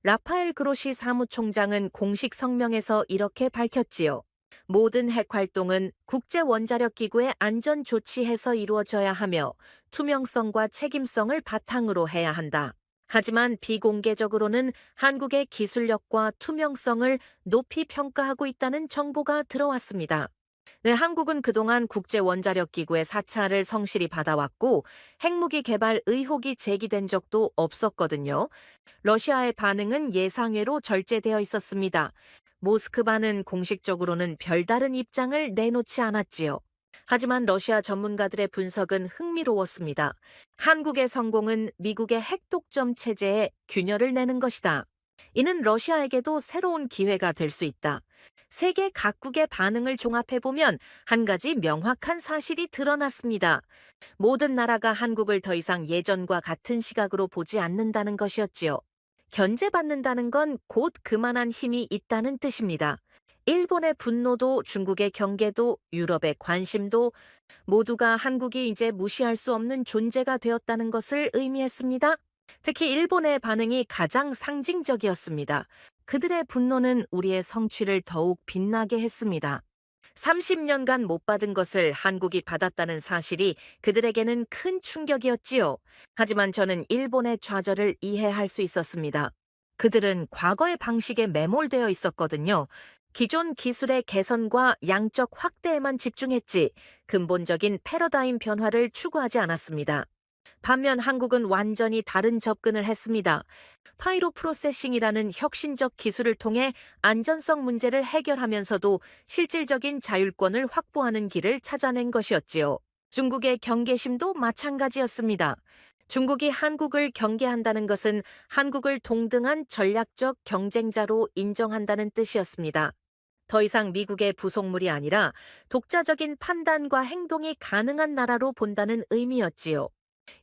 Speaker 3: 라파엘 그로시 사무총장은 공식 성명에서 이렇게 밝혔지요. 모든 핵 활동은 국제원자력기구의 안전 조치에서 이루어져야 하며 투명성과 책임성을 바탕으로 해야 한다. 하지만 비공개적으로는 한국의 기술력과 투명성을 높이 평가하고 있다는 정보가 들어왔습니다. 한국은 그동안 국제원자력기구의 사찰을 성실히 받아왔고 핵무기 개발 의혹이 제기된 적도 없었거든요. 러시아의 반응은 예상외로 절제되어 있었습니다. 모스크바는 공식적으로는 별다른 입장을 내놓지 않았지요. 하지만 러시아 전문가들의 분석은 흥미로웠습니다. 한국의 성공은 미국의 핵독점 체제에 균열을 내는 것이다. 이는 러시아에게도 새로운 기회가 될 수 있다. 세계 각국의 반응을 종합해보면 한 가지 명확한 사실이 드러났습니다. 모든 나라가 한국을 더 이상 예전과 같은 시각으로 보지 않는다는 것이었지요. 견제받는다는 건 곧 그만한 힘이 있다는 뜻입니다. 일본의 분노도 중국의 경계도 유럽의 관심도 모두가 한국이 이제 무시할 수 없는 존재가 되었다는 것을 의미했습니다. 특히 일본의 반응이 가장 상징적이었습니다. 그들의 분노는 우리의 성취를 더욱 빛나게 했습니다. 30년간 못 받은 것을 한국이 받았다는 사실이 그들에게는 큰 충격이었지요. 하지만 저는 일본의 좌절을 이해할 수 있었습니다. 그들은 과거의 방식에 매몰되어 있었거든요. 기존 기술의 개선과 양적 확대에만 집중했지 근본적인 패러다임 변화를 추구하지 않았습니다. 반면 한국은 완전히 다른 접근을 했습니다. 파이로 프로세싱이라는 혁신적 기술을 통해 안전성 문제를 해결하면서도 실질적인 자율권을 확보하는 길을 찾아낸 것이었지요. 중국의 경계심도 마찬가지였습니다. 중국이 한국을 경계한다는 것은 한국을 동등한 전략적 경쟁자로 인정한다는 뜻이었습니다. 더 이상 미국의 부속물이 아니라 독자적인 판단과 행동이 가능한 나라로 본다는 의미였지요.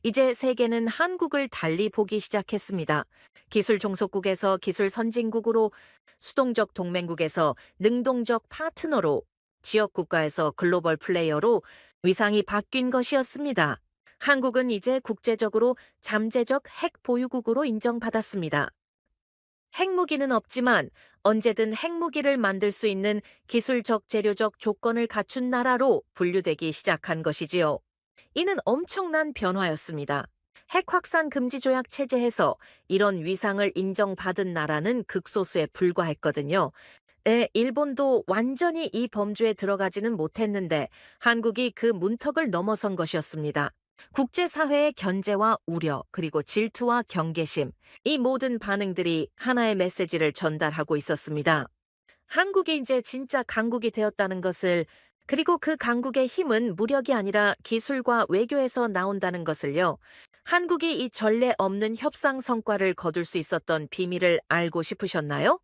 Speaker 3: 이제 세계는 한국을 달리 보기 시작했습니다. 기술 종속국에서 기술 선진국으로, 수동적 동맹국에서 능동적 파트너로, 지역 국가에서 글로벌 플레이어로 위상이 바뀐 것이었습니다. 한국은 이제 국제적으로 잠재적 핵 보유국으로 인정받았습니다. 핵무기는 없지만 언제든 핵무기를 만들 수 있는 기술적 재료적 조건을 갖춘 나라로 분류되기 시작한 것이지요. 이는 엄청난 변화였습니다. 핵 확산 금지 조약 체제에서 이런 위상을 인정받은 나라는 극소수에 불과했거든요. 일본도 완전히 이 범주에 들어가지는 못했는데 한국이 그 문턱을 넘어선 것이었습니다. 국제사회의 견제와 우려, 그리고 질투와 경계심, 이 모든 반응들이 하나의 메시지를 전달하고 있었습니다. 한국이 이제 진짜 강국이 되었다는 것을, 그리고 그 강국의 힘은 무력이 아니라 기술과 외교에서 나온다는 것을요. 한국이 이 전례 없는 협상 성과를 거둘 수 있었던 비밀을 알고 싶으셨나요?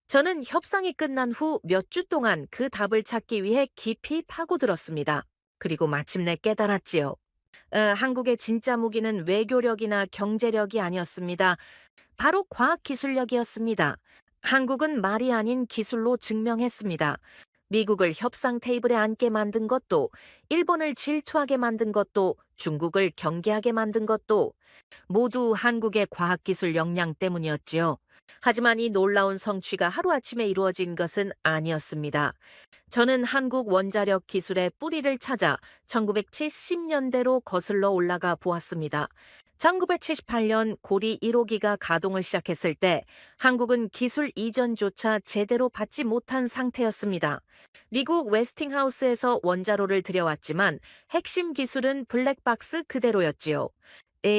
Speaker 3: 저는 협상이 끝난 후 몇 주 동안 그 답을 찾기 위해 깊이 파고들었습니다. 그리고 마침내 깨달았지요. 한국의 진짜 무기는 외교력이나 경제력이 아니었습니다. 바로 과학기술력이었습니다. 한국은 말이 아닌 기술로 증명했습니다. 미국을 협상 테이블에 앉게 만든 것도, 일본을 질투하게 만든 것도, 중국을 경계하게 만든 것도 모두 한국의 과학기술 역량 때문이었지요. 하지만 이 놀라운 성취가 하루아침에 이루어진 것은 아니었습니다. 저는 한국 원자력 기술의 뿌리를 찾아 1970년대로 거슬러 올라가 보았습니다. 1978년 고리 1호기가 가동을 시작했을 때 한국은 기술 이전조차 제대로 받지 못한 상태였습니다. 미국 웨스팅하우스에서 원자로를 들여왔지만 핵심 기술은 블랙박스 그대로였지요.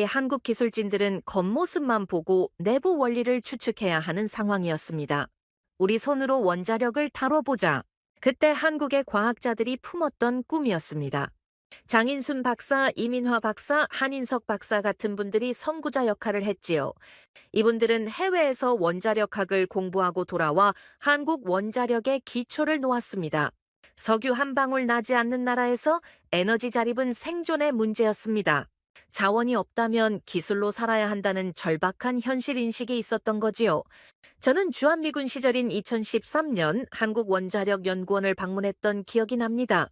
Speaker 3: 한국 기술진들은 겉모습만 보고 내부 원리를 추측해야 하는 상황이었습니다. 우리 손으로 원자력을 다뤄보자. 그때 한국의 과학자들이 품었던 꿈이었습니다. 장인순 박사, 이민화 박사, 한인석 박사 같은 분들이 선구자 역할을 했지요. 이분들은 해외에서 원자력학을 공부하고 돌아와 한국 원자력의 기초를 놓았습니다. 석유 한 방울 나지 않는 나라에서 에너지 자립은 생존의 문제였습니다. 자원이 없다면 기술로 살아야 한다는 절박한 현실 인식이 있었던 거지요. 저는 주한미군 시절인 2013년 한국원자력연구원을 방문했던 기억이 납니다.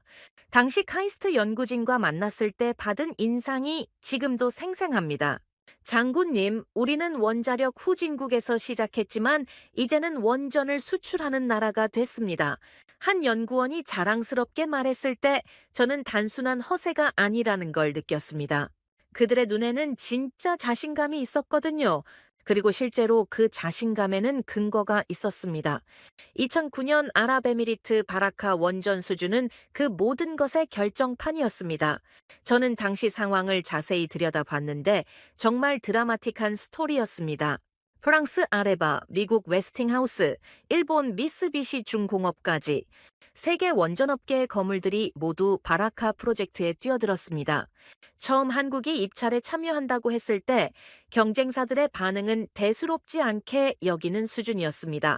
Speaker 3: 당시 카이스트 연구진과 만났을 때 받은 인상이 지금도 생생합니다. 장군님, 우리는 원자력 후진국에서 시작했지만 이제는 원전을 수출하는 나라가 됐습니다. 한 연구원이 자랑스럽게 말했을 때 저는 단순한 허세가 아니라는 걸 느꼈습니다. 그들의 눈에는 진짜 자신감이 있었거든요. 그리고 실제로 그 자신감에는 근거가 있었습니다. 2009년 아랍에미리트 바라카 원전 수주는 그 모든 것의 결정판이었습니다. 저는 당시 상황을 자세히 들여다봤는데 정말 드라마틱한 스토리였습니다. 프랑스 아레바, 미국 웨스팅하우스, 일본 미쓰비시 중공업까지 세계 원전업계의 거물들이 모두 바라카 프로젝트에 뛰어들었습니다. 처음 한국이 입찰에 참여한다고 했을 때 경쟁사들의 반응은 대수롭지 않게 여기는 수준이었습니다.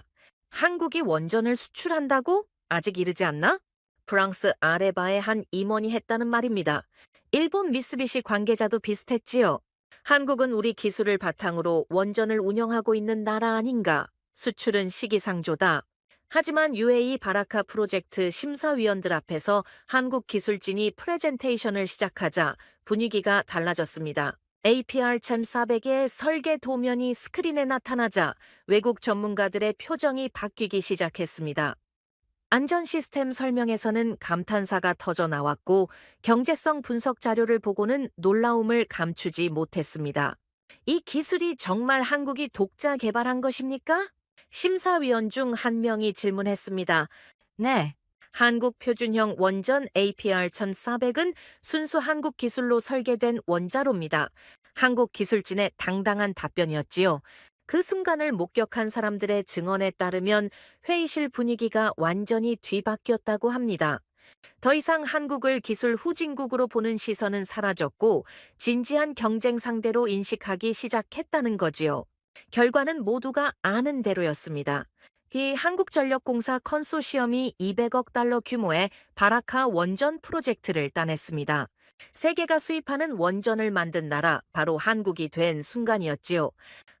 Speaker 3: 한국이 원전을 수출한다고? 아직 이르지 않나? 프랑스 아레바의 한 임원이 했다는 말입니다. 일본 미쓰비시 관계자도 비슷했지요. 한국은 우리 기술을 바탕으로 원전을 운영하고 있는 나라 아닌가? 수출은 시기상조다. 하지만 UAE 바라카 프로젝트 심사위원들 앞에서 한국 기술진이 프레젠테이션을 시작하자 분위기가 달라졌습니다. APR-챔 400의 설계 도면이 스크린에 나타나자 외국 전문가들의 표정이 바뀌기 시작했습니다. 안전 시스템 설명에서는 감탄사가 터져 나왔고 경제성 분석 자료를 보고는 놀라움을 감추지 못했습니다. 이 기술이 정말 한국이 독자 개발한 것입니까? 심사위원 중 한 명이 질문했습니다. 네. 한국 표준형 원전 APR-1400은 순수 한국 기술로 설계된 원자로입니다. 한국 기술진의 당당한 답변이었지요. 그 순간을 목격한 사람들의 증언에 따르면 회의실 분위기가 완전히 뒤바뀌었다고 합니다. 더 이상 한국을 기술 후진국으로 보는 시선은 사라졌고 진지한 경쟁 상대로 인식하기 시작했다는 거지요. 결과는 모두가 아는 대로였습니다. 이 한국전력공사 컨소시엄이 200억 달러 규모의 바라카 원전 프로젝트를 따냈습니다. 세계가 수입하는 원전을 만든 나라, 바로 한국이 된 순간이었지요.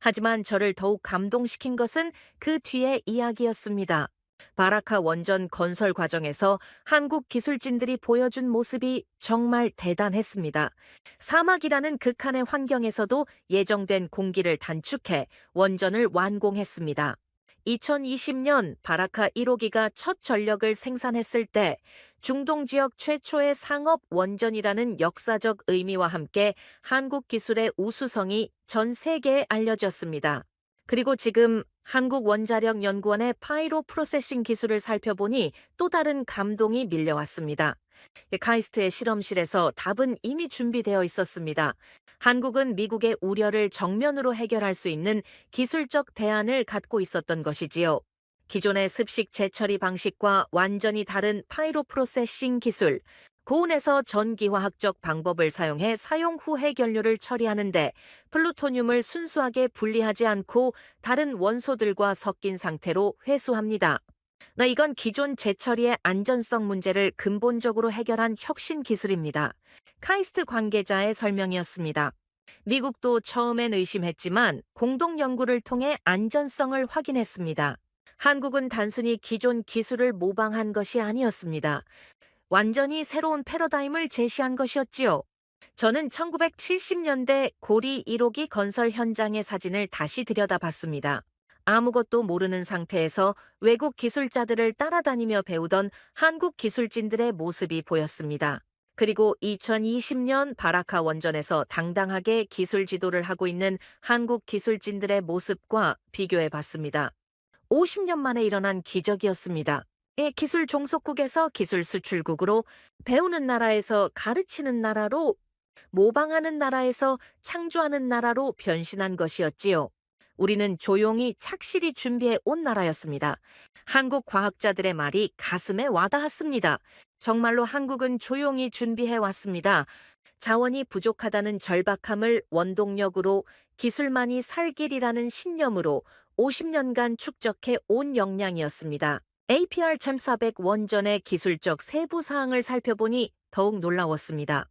Speaker 3: 하지만 저를 더욱 감동시킨 것은 그 뒤의 이야기였습니다. 바라카 원전 건설 과정에서 한국 기술진들이 보여준 모습이 정말 대단했습니다. 사막이라는 극한의 환경에서도 예정된 공기를 단축해 원전을 완공했습니다. 2020년 바라카 1호기가 첫 전력을 생산했을 때 중동 지역 최초의 상업 원전이라는 역사적 의미와 함께 한국 기술의 우수성이 전 세계에 알려졌습니다. 그리고 지금 한국원자력연구원의 파이로 프로세싱 기술을 살펴보니 또 다른 감동이 밀려왔습니다. 카이스트의 실험실에서 답은 이미 준비되어 있었습니다. 한국은 미국의 우려를 정면으로 해결할 수 있는 기술적 대안을 갖고 있었던 것이지요. 기존의 습식 재처리 방식과 완전히 다른 파이로 프로세싱 기술, 고온에서 전기화학적 방법을 사용해 사용 후 해결료를 처리하는데 플루토늄을 순수하게 분리하지 않고 다른 원소들과 섞인 상태로 회수합니다. 이건 기존 재처리의 안전성 문제를 근본적으로 해결한 혁신 기술입니다. 카이스트 관계자의 설명이었습니다. 미국도 처음엔 의심했지만 공동 연구를 통해 안전성을 확인했습니다. 한국은 단순히 기존 기술을 모방한 것이 아니었습니다. 완전히 새로운 패러다임을 제시한 것이었지요. 저는 1970년대 고리 1호기 건설 현장의 사진을 다시 들여다봤습니다. 아무것도 모르는 상태에서 외국 기술자들을 따라다니며 배우던 한국 기술진들의 모습이 보였습니다. 그리고 2020년 바라카 원전에서 당당하게 기술 지도를 하고 있는 한국 기술진들의 모습과 비교해 봤습니다. 50년 만에 일어난 기적이었습니다. 기술 종속국에서 기술 수출국으로, 배우는 나라에서 가르치는 나라로, 모방하는 나라에서 창조하는 나라로 변신한 것이었지요. 우리는 조용히 착실히 준비해 온 나라였습니다. 한국 과학자들의 말이 가슴에 와닿았습니다. 정말로 한국은 조용히 준비해 왔습니다. 자원이 부족하다는 절박함을 원동력으로, 기술만이 살 길이라는 신념으로 50년간 축적해 온 역량이었습니다. APR 1400 원전의 기술적 세부 사항을 살펴보니 더욱 놀라웠습니다.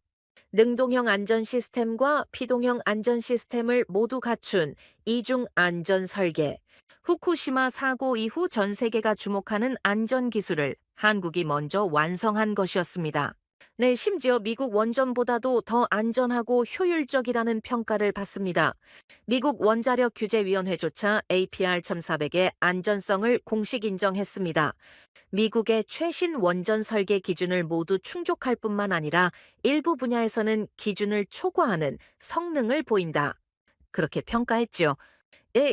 Speaker 3: 능동형 안전 시스템과 피동형 안전 시스템을 모두 갖춘 이중 안전 설계. 후쿠시마 사고 이후 전 세계가 주목하는 안전 기술을 한국이 먼저 완성한 것이었습니다. 심지어 미국 원전보다도 더 안전하고 효율적이라는 평가를 받습니다. 미국 원자력 규제위원회조차 APR 1400의 안전성을 공식 인정했습니다. 미국의 최신 원전 설계 기준을 모두 충족할 뿐만 아니라 일부 분야에서는 기준을 초과하는 성능을 보인다. 그렇게 평가했지요.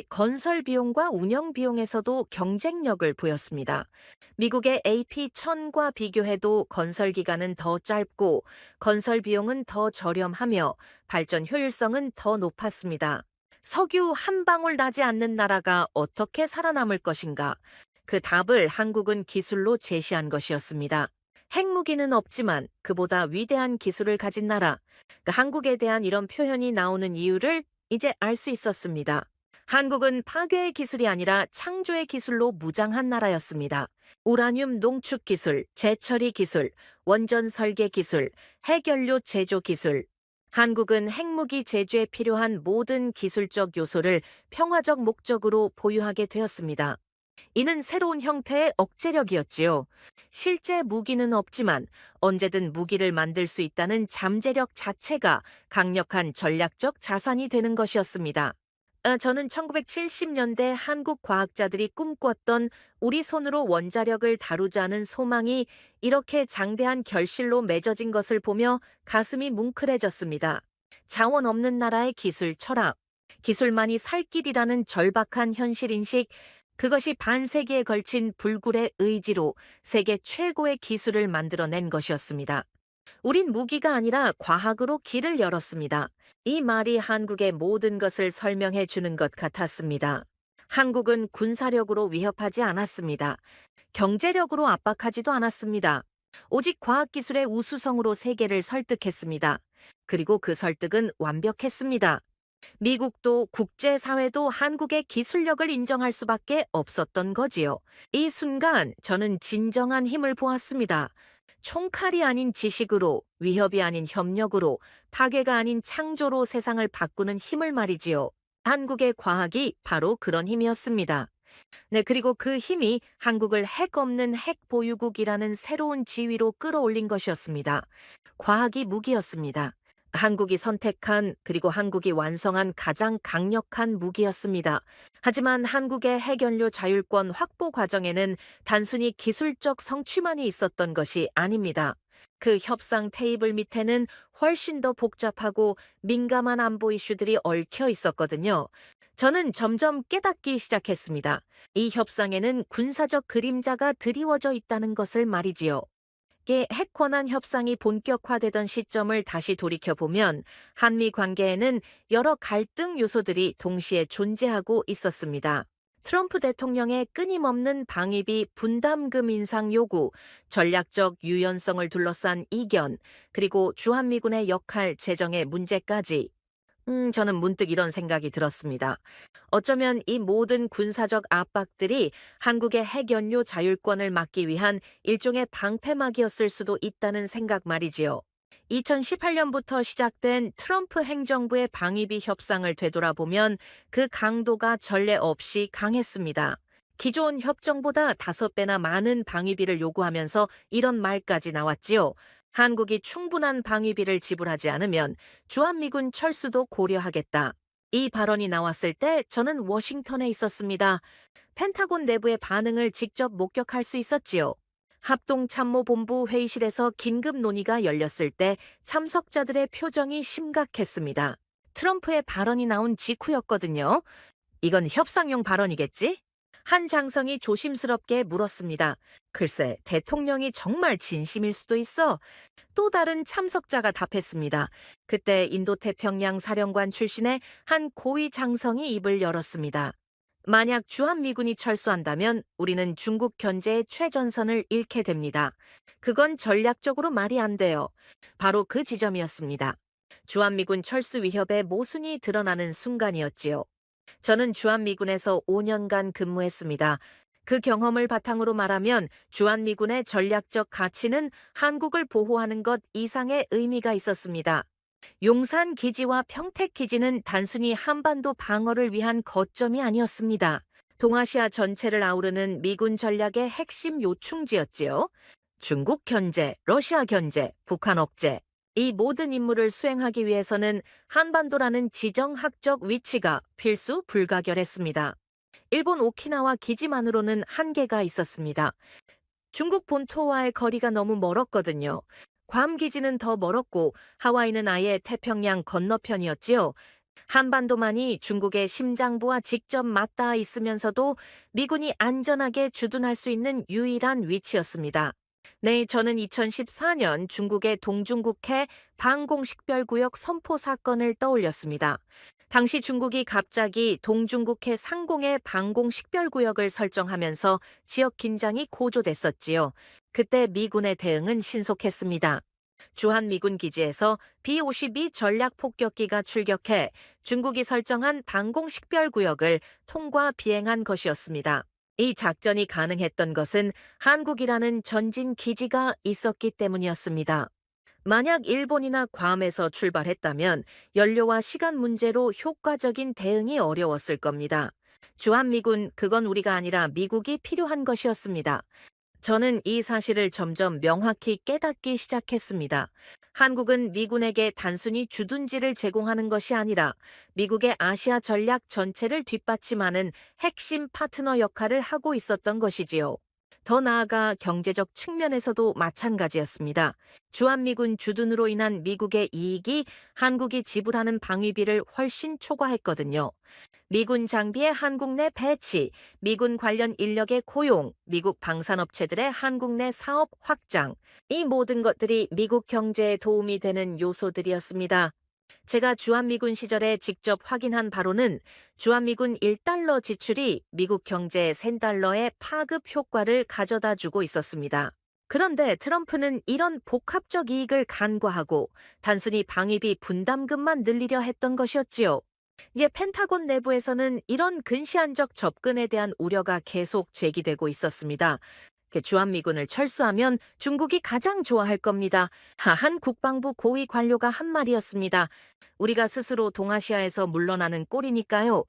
Speaker 3: 건설 비용과 운영 비용에서도 경쟁력을 보였습니다. 미국의 AP1000과 비교해도 건설 기간은 더 짧고 건설 비용은 더 저렴하며 발전 효율성은 더 높았습니다. 석유 한 방울 나지 않는 나라가 어떻게 살아남을 것인가? 그 답을 한국은 기술로 제시한 것이었습니다. 핵무기는 없지만 그보다 위대한 기술을 가진 나라. 한국에 대한 이런 표현이 나오는 이유를 이제 알 수 있었습니다. 한국은 파괴의 기술이 아니라 창조의 기술로 무장한 나라였습니다. 우라늄 농축 기술, 재처리 기술, 원전 설계 기술, 핵연료 제조 기술. 한국은 핵무기 제조에 필요한 모든 기술적 요소를 평화적 목적으로 보유하게 되었습니다. 이는 새로운 형태의 억제력이었지요. 실제 무기는 없지만 언제든 무기를 만들 수 있다는 잠재력 자체가 강력한 전략적 자산이 되는 것이었습니다. 저는 1970년대 한국 과학자들이 꿈꿨던 우리 손으로 원자력을 다루자는 소망이 이렇게 장대한 결실로 맺어진 것을 보며 가슴이 뭉클해졌습니다. 자원 없는 나라의 기술 철학, 기술만이 살 길이라는 절박한 현실인식, 그것이 반세기에 걸친 불굴의 의지로 세계 최고의 기술을 만들어낸 것이었습니다. 우린 무기가 아니라 과학으로 길을 열었습니다. 이 말이 한국의 모든 것을 설명해 주는 것 같았습니다. 한국은 군사력으로 위협하지 않았습니다. 경제력으로 압박하지도 않았습니다. 오직 과학기술의 우수성으로 세계를 설득했습니다. 그리고 그 설득은 완벽했습니다. 미국도 국제사회도 한국의 기술력을 인정할 수밖에 없었던 거지요. 이 순간 저는 진정한 힘을 보았습니다. 총칼이 아닌 지식으로, 위협이 아닌 협력으로, 파괴가 아닌 창조로 세상을 바꾸는 힘을 말이지요. 한국의 과학이 바로 그런 힘이었습니다. 그리고 그 힘이 한국을 핵 없는 핵 보유국이라는 새로운 지위로 끌어올린 것이었습니다. 과학이 무기였습니다. 한국이 선택한 그리고 한국이 완성한 가장 강력한 무기였습니다. 하지만 한국의 핵연료 자율권 확보 과정에는 단순히 기술적 성취만이 있었던 것이 아닙니다. 그 협상 테이블 밑에는 훨씬 더 복잡하고 민감한 안보 이슈들이 얽혀 있었거든요. 저는 점점 깨닫기 시작했습니다. 이 협상에는 군사적 그림자가 드리워져 있다는 것을 말이지요. 핵 권한 협상이 본격화되던 시점을 다시 돌이켜보면 한미 관계에는 여러 갈등 요소들이 동시에 존재하고 있었습니다. 트럼프 대통령의 끊임없는 방위비 분담금 인상 요구, 전략적 유연성을 둘러싼 이견, 그리고 주한미군의 역할 재정의 문제까지. 저는 문득 이런 생각이 들었습니다. 어쩌면 이 모든 군사적 압박들이 한국의 핵연료 자율권을 막기 위한 일종의 방패막이었을 수도 있다는 생각 말이지요. 2018년부터 시작된 트럼프 행정부의 방위비 협상을 되돌아보면 그 강도가 전례 없이 강했습니다. 기존 협정보다 5배나 많은 방위비를 요구하면서 이런 말까지 나왔지요. 한국이 충분한 방위비를 지불하지 않으면 주한미군 철수도 고려하겠다. 이 발언이 나왔을 때 저는 워싱턴에 있었습니다. 펜타곤 내부의 반응을 직접 목격할 수 있었지요. 합동참모본부 회의실에서 긴급 논의가 열렸을 때 참석자들의 표정이 심각했습니다. 트럼프의 발언이 나온 직후였거든요. 이건 협상용 발언이겠지? 한 장성이 조심스럽게 물었습니다. 글쎄, 대통령이 정말 진심일 수도 있어. 또 다른 참석자가 답했습니다. 그때 인도태평양 사령관 출신의 한 고위 장성이 입을 열었습니다. 만약 주한미군이 철수한다면 우리는 중국 견제의 최전선을 잃게 됩니다. 그건 전략적으로 말이 안 돼요. 바로 그 지점이었습니다. 주한미군 철수 위협의 모순이 드러나는 순간이었지요. 저는 주한미군에서 5년간 근무했습니다. 그 경험을 바탕으로 말하면 주한미군의 전략적 가치는 한국을 보호하는 것 이상의 의미가 있었습니다. 용산 기지와 평택 기지는 단순히 한반도 방어를 위한 거점이 아니었습니다. 동아시아 전체를 아우르는 미군 전략의 핵심 요충지였지요. 중국 견제, 러시아 견제, 북한 억제. 이 모든 임무를 수행하기 위해서는 한반도라는 지정학적 위치가 필수 불가결했습니다. 일본 오키나와 기지만으로는 한계가 있었습니다. 중국 본토와의 거리가 너무 멀었거든요. 괌 기지는 더 멀었고 하와이는 아예 태평양 건너편이었지요. 한반도만이 중국의 심장부와 직접 맞닿아 있으면서도 미군이 안전하게 주둔할 수 있는 유일한 위치였습니다. 네, 저는 2014년 중국의 동중국해 방공식별구역 선포 사건을 떠올렸습니다. 당시 중국이 갑자기 동중국해 상공의 방공식별구역을 설정하면서 지역 긴장이 고조됐었지요. 그때 미군의 대응은 신속했습니다. 주한미군 기지에서 B-52 전략폭격기가 출격해 중국이 설정한 방공식별구역을 통과 비행한 것이었습니다. 이 작전이 가능했던 것은 한국이라는 전진 기지가 있었기 때문이었습니다. 만약 일본이나 괌에서 출발했다면 연료와 시간 문제로 효과적인 대응이 어려웠을 겁니다. 주한미군, 그건 우리가 아니라 미국이 필요한 것이었습니다. 저는 이 사실을 점점 명확히 깨닫기 시작했습니다. 한국은 미군에게 단순히 주둔지를 제공하는 것이 아니라 미국의 아시아 전략 전체를 뒷받침하는 핵심 파트너 역할을 하고 있었던 것이지요. 더 나아가 경제적 측면에서도 마찬가지였습니다. 주한미군 주둔으로 인한 미국의 이익이 한국이 지불하는 방위비를 훨씬 초과했거든요. 미군 장비의 한국 내 배치, 미군 관련 인력의 고용, 미국 방산업체들의 한국 내 사업 확장, 이 모든 것들이 미국 경제에 도움이 되는 요소들이었습니다. 제가 주한미군 시절에 직접 확인한 바로는 주한미군 1달러 지출이 미국 경제 3달러의 파급 효과를 가져다 주고 있었습니다. 그런데 트럼프는 이런 복합적 이익을 간과하고 단순히 방위비 분담금만 늘리려 했던 것이었지요. 이제 펜타곤 내부에서는 이런 근시안적 접근에 대한 우려가 계속 제기되고 있었습니다. 주한미군을 철수하면 중국이 가장 좋아할 겁니다. 한 국방부 고위 관료가 한 말이었습니다. 우리가 스스로 동아시아에서 물러나는 꼴이니까요.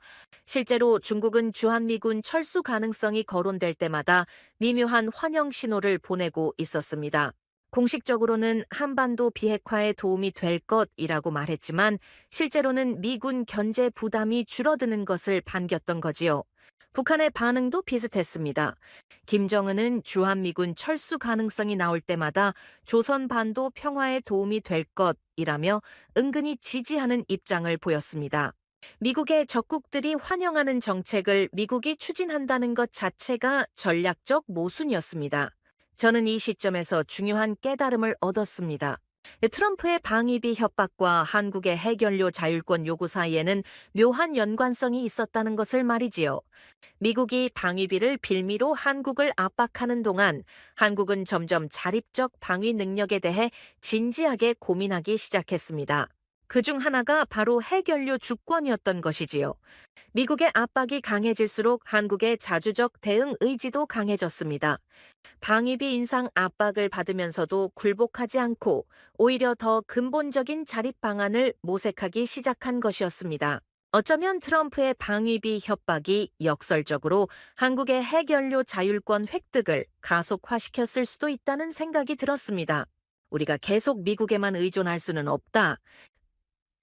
Speaker 3: 실제로 중국은 주한미군 철수 가능성이 거론될 때마다 미묘한 환영 신호를 보내고 있었습니다. 공식적으로는 한반도 비핵화에 도움이 될 것이라고 말했지만 실제로는 미군 견제 부담이 줄어드는 것을 반겼던 거지요. 북한의 반응도 비슷했습니다. 김정은은 주한미군 철수 가능성이 나올 때마다 조선반도 평화에 도움이 될 것이라며 은근히 지지하는 입장을 보였습니다. 미국의 적국들이 환영하는 정책을 미국이 추진한다는 것 자체가 전략적 모순이었습니다. 저는 이 시점에서 중요한 깨달음을 얻었습니다. 트럼프의 방위비 협박과 한국의 해결료 자율권 요구 사이에는 묘한 연관성이 있었다는 것을 말이지요. 미국이 방위비를 빌미로 한국을 압박하는 동안 한국은 점점 자립적 방위 능력에 대해 진지하게 고민하기 시작했습니다. 그중 하나가 바로 해결료 주권이었던 것이지요. 미국의 압박이 강해질수록 한국의 자주적 대응 의지도 강해졌습니다. 방위비 인상 압박을 받으면서도 굴복하지 않고 오히려 더 근본적인 자립 방안을 모색하기 시작한 것이었습니다. 어쩌면 트럼프의 방위비 협박이 역설적으로 한국의 해결료 자율권 획득을 가속화시켰을 수도 있다는 생각이 들었습니다. 우리가 계속 미국에만 의존할 수는 없다.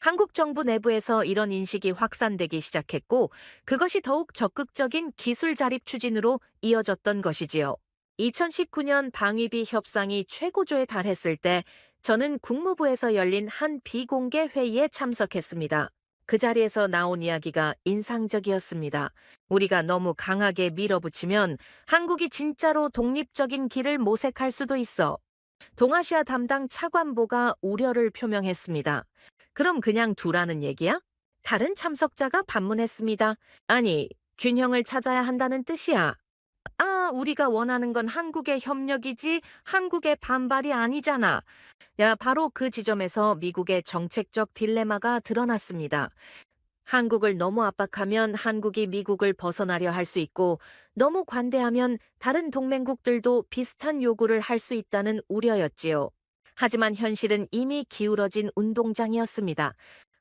Speaker 3: 한국 정부 내부에서 이런 인식이 확산되기 시작했고, 그것이 더욱 적극적인 기술 자립 추진으로 이어졌던 것이지요. 2019년 방위비 협상이 최고조에 달했을 때 저는 국무부에서 열린 한 비공개 회의에 참석했습니다. 그 자리에서 나온 이야기가 인상적이었습니다. 우리가 너무 강하게 밀어붙이면 한국이 진짜로 독립적인 길을 모색할 수도 있어. 동아시아 담당 차관보가 우려를 표명했습니다. 그럼 그냥 두라는 얘기야? 다른 참석자가 반문했습니다. 아니, 균형을 찾아야 한다는 뜻이야. 우리가 원하는 건 한국의 협력이지 한국의 반발이 아니잖아. 바로 그 지점에서 미국의 정책적 딜레마가 드러났습니다. 한국을 너무 압박하면 한국이 미국을 벗어나려 할 수 있고, 너무 관대하면 다른 동맹국들도 비슷한 요구를 할 수 있다는 우려였지요. 하지만 현실은 이미 기울어진 운동장이었습니다.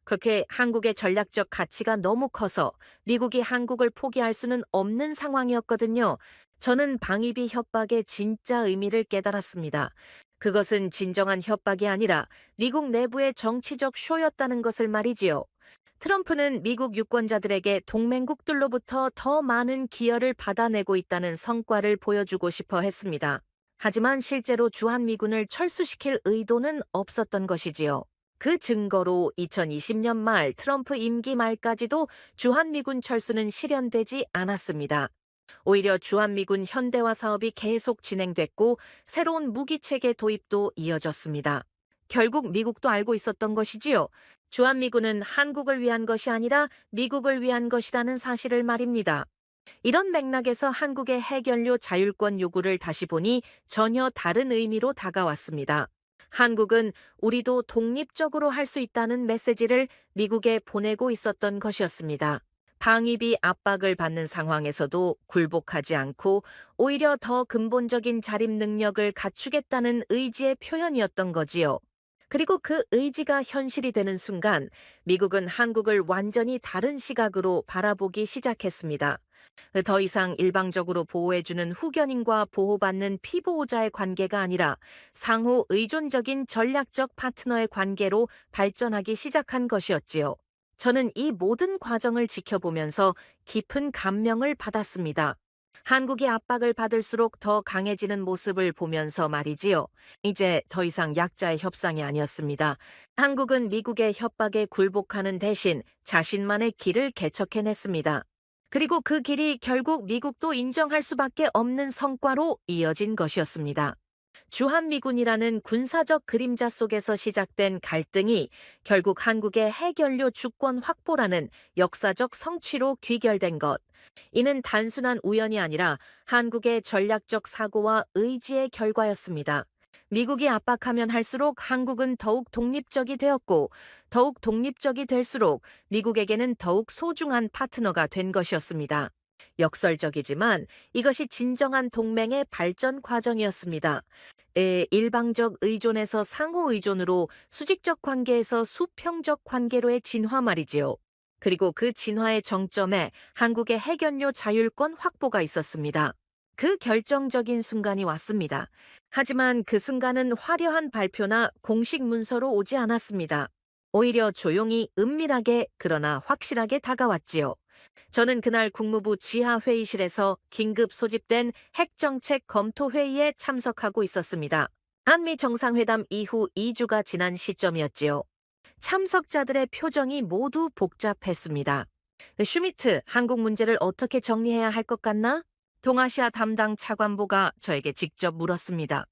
Speaker 3: 그렇게 한국의 전략적 가치가 너무 커서 미국이 한국을 포기할 수는 없는 상황이었거든요. 저는 방위비 협박의 진짜 의미를 깨달았습니다. 그것은 진정한 협박이 아니라 미국 내부의 정치적 쇼였다는 것을 말이지요. 트럼프는 미국 유권자들에게 동맹국들로부터 더 많은 기여를 받아내고 있다는 성과를 보여주고 싶어 했습니다. 하지만 실제로 주한미군을 철수시킬 의도는 없었던 것이지요. 그 증거로 2020년 말 트럼프 임기 말까지도 주한미군 철수는 실현되지 않았습니다. 오히려 주한미군 현대화 사업이 계속 진행됐고 새로운 무기체계 도입도 이어졌습니다. 결국 미국도 알고 있었던 것이지요. 주한미군은 한국을 위한 것이 아니라 미국을 위한 것이라는 사실을 말입니다. 이런 맥락에서 한국의 해결료 자율권 요구를 다시 보니 전혀 다른 의미로 다가왔습니다. 한국은 우리도 독립적으로 할 수 있다는 메시지를 미국에 보내고 있었던 것이었습니다. 방위비 압박을 받는 상황에서도 굴복하지 않고 오히려 더 근본적인 자립 능력을 갖추겠다는 의지의 표현이었던 거지요. 그리고 그 의지가 현실이 되는 순간 미국은 한국을 완전히 다른 시각으로 바라보기 시작했습니다. 더 이상 일방적으로 보호해주는 후견인과 보호받는 피보호자의 관계가 아니라 상호 의존적인 전략적 파트너의 관계로 발전하기 시작한 것이었지요. 저는 이 모든 과정을 지켜보면서 깊은 감명을 받았습니다. 한국이 압박을 받을수록 더 강해지는 모습을 보면서 말이지요. 이제 더 이상 약자의 협상이 아니었습니다. 한국은 미국의 협박에 굴복하는 대신 자신만의 길을 개척해냈습니다. 그리고 그 길이 결국 미국도 인정할 수밖에 없는 성과로 이어진 것이었습니다. 주한미군이라는 군사적 그림자 속에서 시작된 갈등이 결국 한국의 해결료 주권 확보라는 역사적 성취로 귀결된 것. 이는 단순한 우연이 아니라 한국의 전략적 사고와 의지의 결과였습니다. 미국이 압박하면 할수록 한국은 더욱 독립적이 되었고, 더욱 독립적이 될수록 미국에게는 더욱 소중한 파트너가 된 것이었습니다. 역설적이지만 이것이 진정한 동맹의 발전 과정이었습니다. 일방적 의존에서 상호 의존으로 수직적 관계에서 수평적 관계로의 진화 말이지요. 그리고 그 진화의 정점에 한국의 해결료 자율권 확보가 있었습니다. 그 결정적인 순간이 왔습니다. 하지만 그 순간은 화려한 발표나 공식 문서로 오지 않았습니다. 오히려 조용히 은밀하게 그러나 확실하게 다가왔지요. 저는 그날 국무부 지하회의실에서 긴급 소집된 핵정책 검토회의에 참석하고 있었습니다. 한미 정상회담 이후 2주가 지난 시점이었지요. 참석자들의 표정이 모두 복잡했습니다. 슈미트, 한국 문제를 어떻게 정리해야 할 것 같나? 동아시아 담당 차관보가 저에게 직접 물었습니다.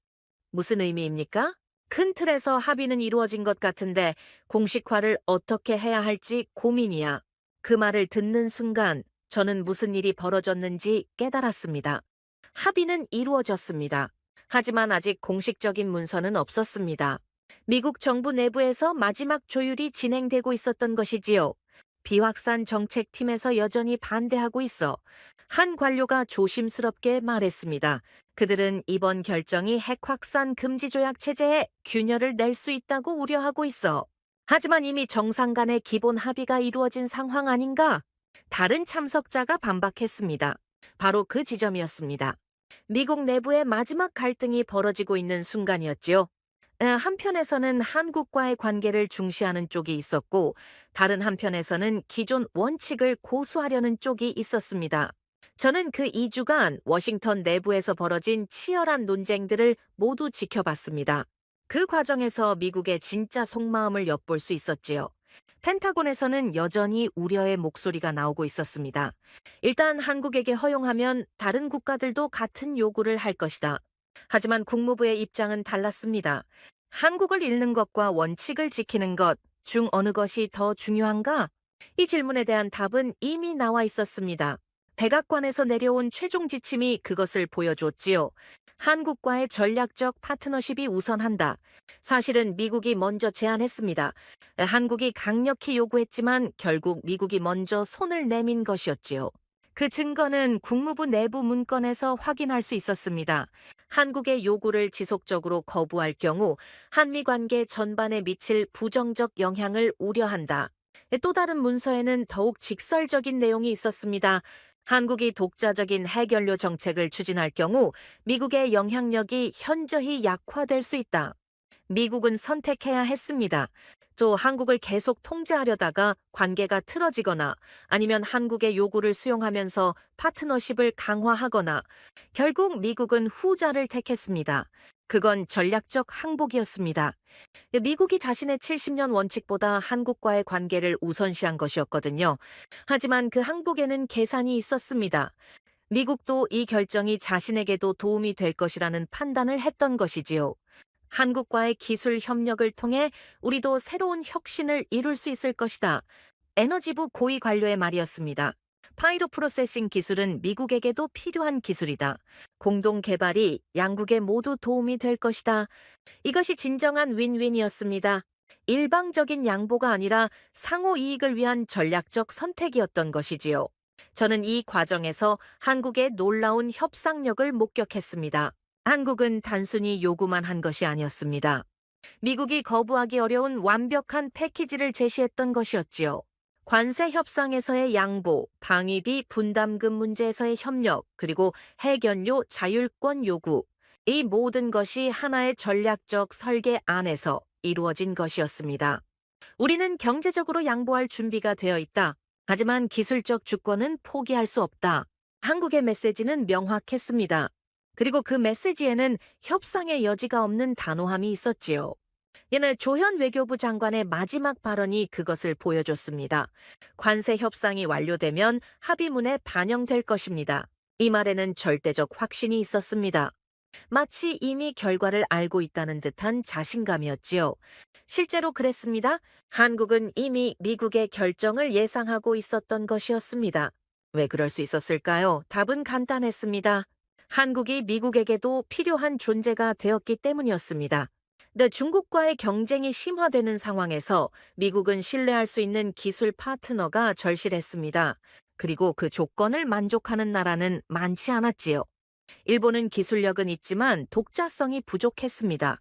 Speaker 3: 무슨 의미입니까? 큰 틀에서 합의는 이루어진 것 같은데 공식화를 어떻게 해야 할지 고민이야. 그 말을 듣는 순간 저는 무슨 일이 벌어졌는지 깨달았습니다. 합의는 이루어졌습니다. 하지만 아직 공식적인 문서는 없었습니다. 미국 정부 내부에서 마지막 조율이 진행되고 있었던 것이지요. 비확산 정책팀에서 여전히 반대하고 있어 한 관료가 조심스럽게 말했습니다. 그들은 이번 결정이 핵 확산 금지 조약 체제에 균열을 낼 수 있다고 우려하고 있어. 하지만 이미 정상 간의 기본 합의가 이루어진 상황 아닌가? 다른 참석자가 반박했습니다. 바로 그 지점이었습니다. 미국 내부의 마지막 갈등이 벌어지고 있는 순간이었지요. 한편에서는 한국과의 관계를 중시하는 쪽이 있었고, 다른 한편에서는 기존 원칙을 고수하려는 쪽이 있었습니다. 저는 그 2주간 워싱턴 내부에서 벌어진 치열한 논쟁들을 모두 지켜봤습니다. 그 과정에서 미국의 진짜 속마음을 엿볼 수 있었지요. 펜타곤에서는 여전히 우려의 목소리가 나오고 있었습니다. 일단 한국에게 허용하면 다른 국가들도 같은 요구를 할 것이다. 하지만 국무부의 입장은 달랐습니다. 한국을 잃는 것과 원칙을 지키는 것 중 어느 것이 더 중요한가? 이 질문에 대한 답은 이미 나와 있었습니다. 백악관에서 내려온 최종 지침이 그것을 보여줬지요. 한국과의 전략적 파트너십이 우선한다. 사실은 미국이 먼저 제안했습니다. 한국이 강력히 요구했지만 결국 미국이 먼저 손을 내민 것이었지요. 그 증거는 국무부 내부 문건에서 확인할 수 있었습니다. 한국의 요구를 지속적으로 거부할 경우 한미 관계 전반에 미칠 부정적 영향을 우려한다. 또 다른 문서에는 더욱 직설적인 내용이 있었습니다. 한국이 독자적인 핵연료 정책을 추진할 경우 미국의 영향력이 현저히 약화될 수 있다. 미국은 선택해야 했습니다. 또 한국을 계속 통제하려다가 관계가 틀어지거나 아니면 한국의 요구를 수용하면서 파트너십을 강화하거나 결국 미국은 후자를 택했습니다. 그건 전략적 항복이었습니다. 미국이 자신의 70년 원칙보다 한국과의 관계를 우선시한 것이었거든요. 하지만 그 항복에는 계산이 있었습니다. 미국도 이 결정이 자신에게도 도움이 될 것이라는 판단을 했던 것이지요. 한국과의 기술 협력을 통해 우리도 새로운 혁신을 이룰 수 있을 것이다. 에너지부 고위 관료의 말이었습니다. 파이로 프로세싱 기술은 미국에게도 필요한 기술이다. 공동 개발이 양국에 모두 도움이 될 것이다. 이것이 진정한 윈윈이었습니다. 일방적인 양보가 아니라 상호 이익을 위한 전략적 선택이었던 것이지요. 저는 이 과정에서 한국의 놀라운 협상력을 목격했습니다. 한국은 단순히 요구만 한 것이 아니었습니다. 미국이 거부하기 어려운 완벽한 패키지를 제시했던 것이었지요. 관세 협상에서의 양보, 방위비 분담금 문제에서의 협력, 그리고 핵연료 자율권 요구. 이 모든 것이 하나의 전략적 설계 안에서 이루어진 것이었습니다. 우리는 경제적으로 양보할 준비가 되어 있다. 하지만 기술적 주권은 포기할 수 없다. 한국의 메시지는 명확했습니다. 그리고 그 메시지에는 협상의 여지가 없는 단호함이 있었지요. 이날 조현 외교부 장관의 마지막 발언이 그것을 보여줬습니다. 관세 협상이 완료되면 합의문에 반영될 것입니다. 이 말에는 절대적 확신이 있었습니다. 마치 이미 결과를 알고 있다는 듯한 자신감이었지요. 실제로 그랬습니다. 한국은 이미 미국의 결정을 예상하고 있었던 것이었습니다. 왜 그럴 수 있었을까요? 답은 간단했습니다. 한국이 미국에게도 필요한 존재가 되었기 때문이었습니다. 근데 중국과의 경쟁이 심화되는 상황에서 미국은 신뢰할 수 있는 기술 파트너가 절실했습니다. 그리고 그 조건을 만족하는 나라는 많지 않았지요. 일본은 기술력은 있지만 독자성이 부족했습니다.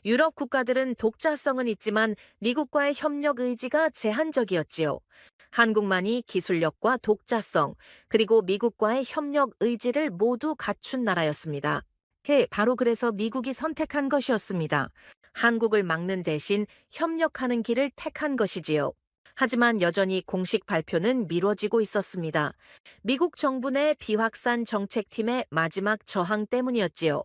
Speaker 3: 유럽 국가들은 독자성은 있지만 미국과의 협력 의지가 제한적이었지요. 한국만이 기술력과 독자성, 그리고 미국과의 협력 의지를 모두 갖춘 나라였습니다. 바로 그래서 미국이 선택한 것이었습니다. 한국을 막는 대신 협력하는 길을 택한 것이지요. 하지만 여전히 공식 발표는 미뤄지고 있었습니다. 미국 정부 내 비확산 정책팀의 마지막 저항 때문이었지요.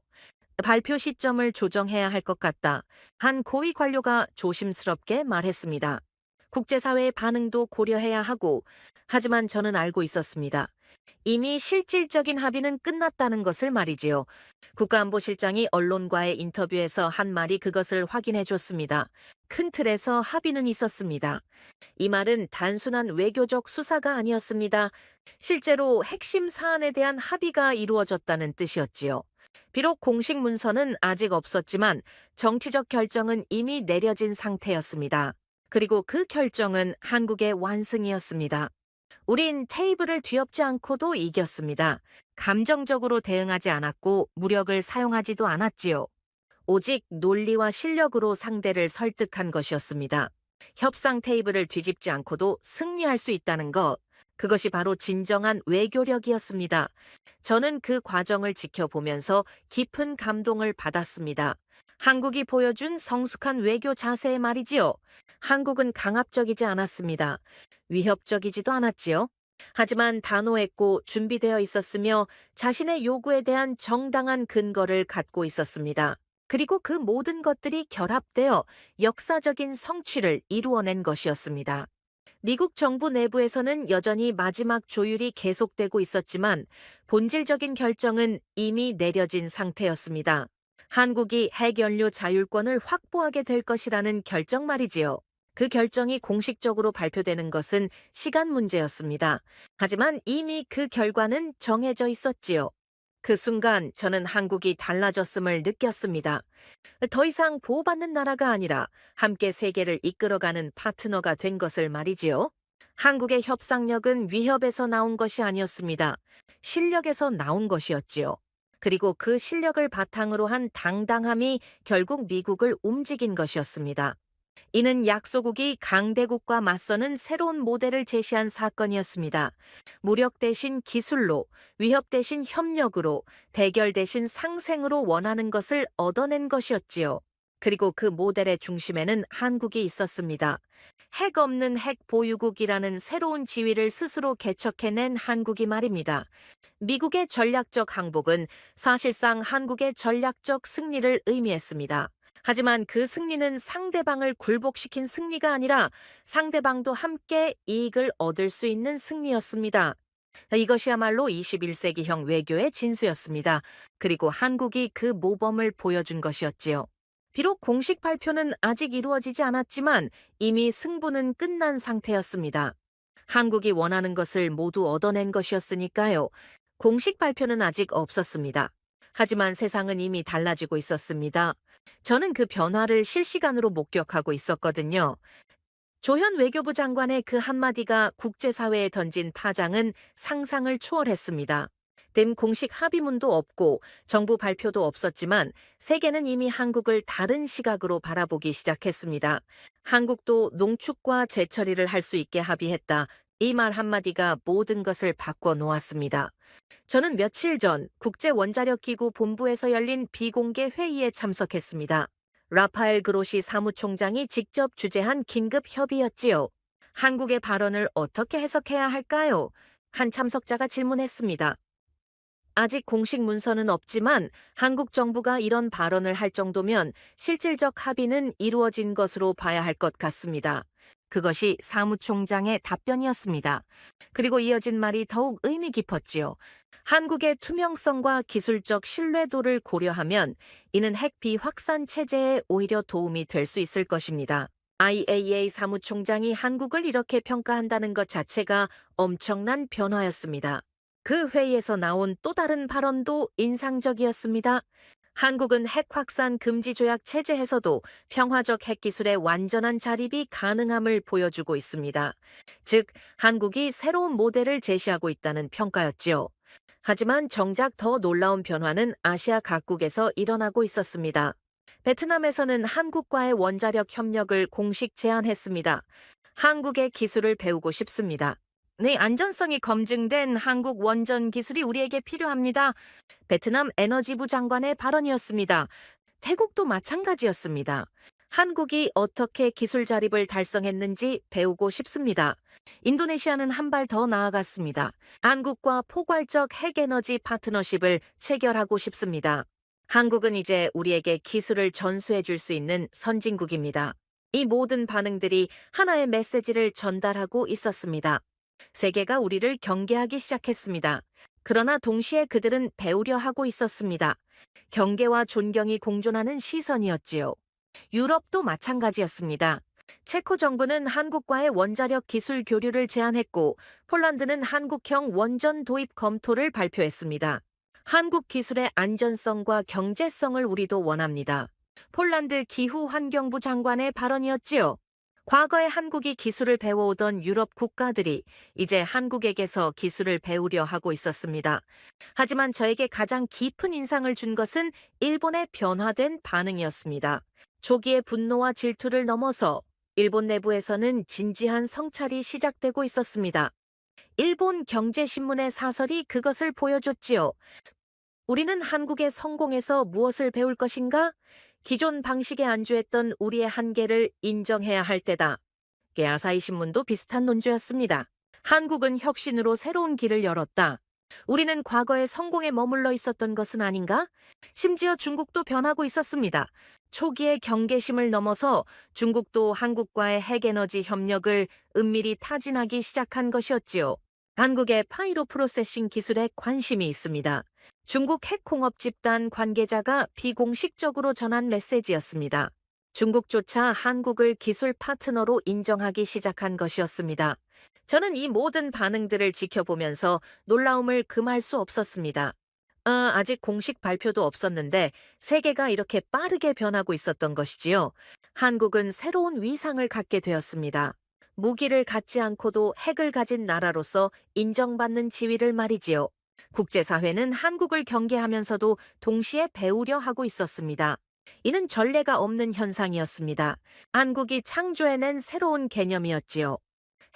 Speaker 3: 발표 시점을 조정해야 할 것 같다. 한 고위 관료가 조심스럽게 말했습니다. 국제사회의 반응도 고려해야 하고, 하지만 저는 알고 있었습니다. 이미 실질적인 합의는 끝났다는 것을 말이지요. 국가안보실장이 언론과의 인터뷰에서 한 말이 그것을 확인해 줬습니다. 큰 틀에서 합의는 있었습니다. 이 말은 단순한 외교적 수사가 아니었습니다. 실제로 핵심 사안에 대한 합의가 이루어졌다는 뜻이었지요. 비록 공식 문서는 아직 없었지만 정치적 결정은 이미 내려진 상태였습니다. 그리고 그 결정은 한국의 완승이었습니다. 우린 테이블을 뒤엎지 않고도 이겼습니다. 감정적으로 대응하지 않았고 무력을 사용하지도 않았지요. 오직 논리와 실력으로 상대를 설득한 것이었습니다. 협상 테이블을 뒤집지 않고도 승리할 수 있다는 것, 그것이 바로 진정한 외교력이었습니다. 저는 그 과정을 지켜보면서 깊은 감동을 받았습니다. 한국이 보여준 성숙한 외교 자세의 말이지요. 한국은 강압적이지 않았습니다. 위협적이지도 않았지요. 하지만 단호했고 준비되어 있었으며 자신의 요구에 대한 정당한 근거를 갖고 있었습니다. 그리고 그 모든 것들이 결합되어 역사적인 성취를 이루어낸 것이었습니다. 미국 정부 내부에서는 여전히 마지막 조율이 계속되고 있었지만 본질적인 결정은 이미 내려진 상태였습니다. 한국이 핵연료 자율권을 확보하게 될 것이라는 결정 말이지요. 그 결정이 공식적으로 발표되는 것은 시간 문제였습니다. 하지만 이미 그 결과는 정해져 있었지요. 그 순간 저는 한국이 달라졌음을 느꼈습니다. 더 이상 보호받는 나라가 아니라 함께 세계를 이끌어가는 파트너가 된 것을 말이지요. 한국의 협상력은 위협에서 나온 것이 아니었습니다. 실력에서 나온 것이었지요. 그리고 그 실력을 바탕으로 한 당당함이 결국 미국을 움직인 것이었습니다. 이는 약소국이 강대국과 맞서는 새로운 모델을 제시한 사건이었습니다. 무력 대신 기술로, 위협 대신 협력으로, 대결 대신 상생으로 원하는 것을 얻어낸 것이었지요. 그리고 그 모델의 중심에는 한국이 있었습니다. 핵 없는 핵 보유국이라는 새로운 지위를 스스로 개척해낸 한국이 말입니다. 미국의 전략적 항복은 사실상 한국의 전략적 승리를 의미했습니다. 하지만 그 승리는 상대방을 굴복시킨 승리가 아니라 상대방도 함께 이익을 얻을 수 있는 승리였습니다. 이것이야말로 21세기형 외교의 진수였습니다. 그리고 한국이 그 모범을 보여준 것이었지요. 비록 공식 발표는 아직 이루어지지 않았지만 이미 승부는 끝난 상태였습니다. 한국이 원하는 것을 모두 얻어낸 것이었으니까요. 공식 발표는 아직 없었습니다. 하지만 세상은 이미 달라지고 있었습니다. 저는 그 변화를 실시간으로 목격하고 있었거든요. 조현 외교부 장관의 그 한마디가 국제사회에 던진 파장은 상상을 초월했습니다. 댐 공식 합의문도 없고 정부 발표도 없었지만 세계는 이미 한국을 다른 시각으로 바라보기 시작했습니다. 한국도 농축과 재처리를 할 수 있게 합의했다. 이 말 한마디가 모든 것을 바꿔 놓았습니다. 저는 며칠 전 국제원자력기구 본부에서 열린 비공개 회의에 참석했습니다. 라파엘 그로시 사무총장이 직접 주재한 긴급 협의였지요. 한국의 발언을 어떻게 해석해야 할까요? 한 참석자가 질문했습니다. 아직 공식 문서는 없지만 한국 정부가 이런 발언을 할 정도면 실질적 합의는 이루어진 것으로 봐야 할 것 같습니다. 그것이 사무총장의 답변이었습니다. 그리고 이어진 말이 더욱 의미 깊었지요. 한국의 투명성과 기술적 신뢰도를 고려하면 이는 핵 비확산 체제에 오히려 도움이 될 수 있을 것입니다. IAEA 사무총장이 한국을 이렇게 평가한다는 것 자체가 엄청난 변화였습니다. 그 회의에서 나온 또 다른 발언도 인상적이었습니다. 한국은 핵 확산 금지 조약 체제에서도 평화적 핵기술의 완전한 자립이 가능함을 보여주고 있습니다. 즉, 한국이 새로운 모델을 제시하고 있다는 평가였지요. 하지만 정작 더 놀라운 변화는 아시아 각국에서 일어나고 있었습니다. 베트남에서는 한국과의 원자력 협력을 공식 제안했습니다. 한국의 기술을 배우고 싶습니다. 네, 안전성이 검증된 한국 원전 기술이 우리에게 필요합니다. 베트남 에너지부 장관의 발언이었습니다. 태국도 마찬가지였습니다. 한국이 어떻게 기술 자립을 달성했는지 배우고 싶습니다. 인도네시아는 한 발 더 나아갔습니다. 한국과 포괄적 핵에너지 파트너십을 체결하고 싶습니다. 한국은 이제 우리에게 기술을 전수해 줄 수 있는 선진국입니다. 이 모든 반응들이 하나의 메시지를 전달하고 있었습니다. 세계가 우리를 경계하기 시작했습니다. 그러나 동시에 그들은 배우려 하고 있었습니다. 경계와 존경이 공존하는 시선이었지요. 유럽도 마찬가지였습니다. 체코 정부는 한국과의 원자력 기술 교류를 제안했고, 폴란드는 한국형 원전 도입 검토를 발표했습니다. 한국 기술의 안전성과 경제성을 우리도 원합니다. 폴란드 기후환경부 장관의 발언이었지요. 과거에 한국이 기술을 배워오던 유럽 국가들이 이제 한국에게서 기술을 배우려 하고 있었습니다. 하지만 저에게 가장 깊은 인상을 준 것은 일본의 변화된 반응이었습니다. 조기의 분노와 질투를 넘어서 일본 내부에서는 진지한 성찰이 시작되고 있었습니다. 일본 경제신문의 사설이 그것을 보여줬지요. 우리는 한국의 성공에서 무엇을 배울 것인가? 기존 방식에 안주했던 우리의 한계를 인정해야 할 때다. 아사히 신문도 비슷한 논조였습니다. 한국은 혁신으로 새로운 길을 열었다. 우리는 과거의 성공에 머물러 있었던 것은 아닌가? 심지어 중국도 변하고 있었습니다. 초기의 경계심을 넘어서 중국도 한국과의 핵에너지 협력을 은밀히 타진하기 시작한 것이었지요. 한국의 파이로 프로세싱 기술에 관심이 있습니다. 중국 핵공업 집단 관계자가 비공식적으로 전한 메시지였습니다. 중국조차 한국을 기술 파트너로 인정하기 시작한 것이었습니다. 저는 이 모든 반응들을 지켜보면서 놀라움을 금할 수 없었습니다. 아직 공식 발표도 없었는데 세계가 이렇게 빠르게 변하고 있었던 것이지요. 한국은 새로운 위상을 갖게 되었습니다. 무기를 갖지 않고도 핵을 가진 나라로서 인정받는 지위를 말이지요. 국제사회는 한국을 경계하면서도 동시에 배우려 하고 있었습니다. 이는 전례가 없는 현상이었습니다. 한국이 창조해낸 새로운 개념이었지요.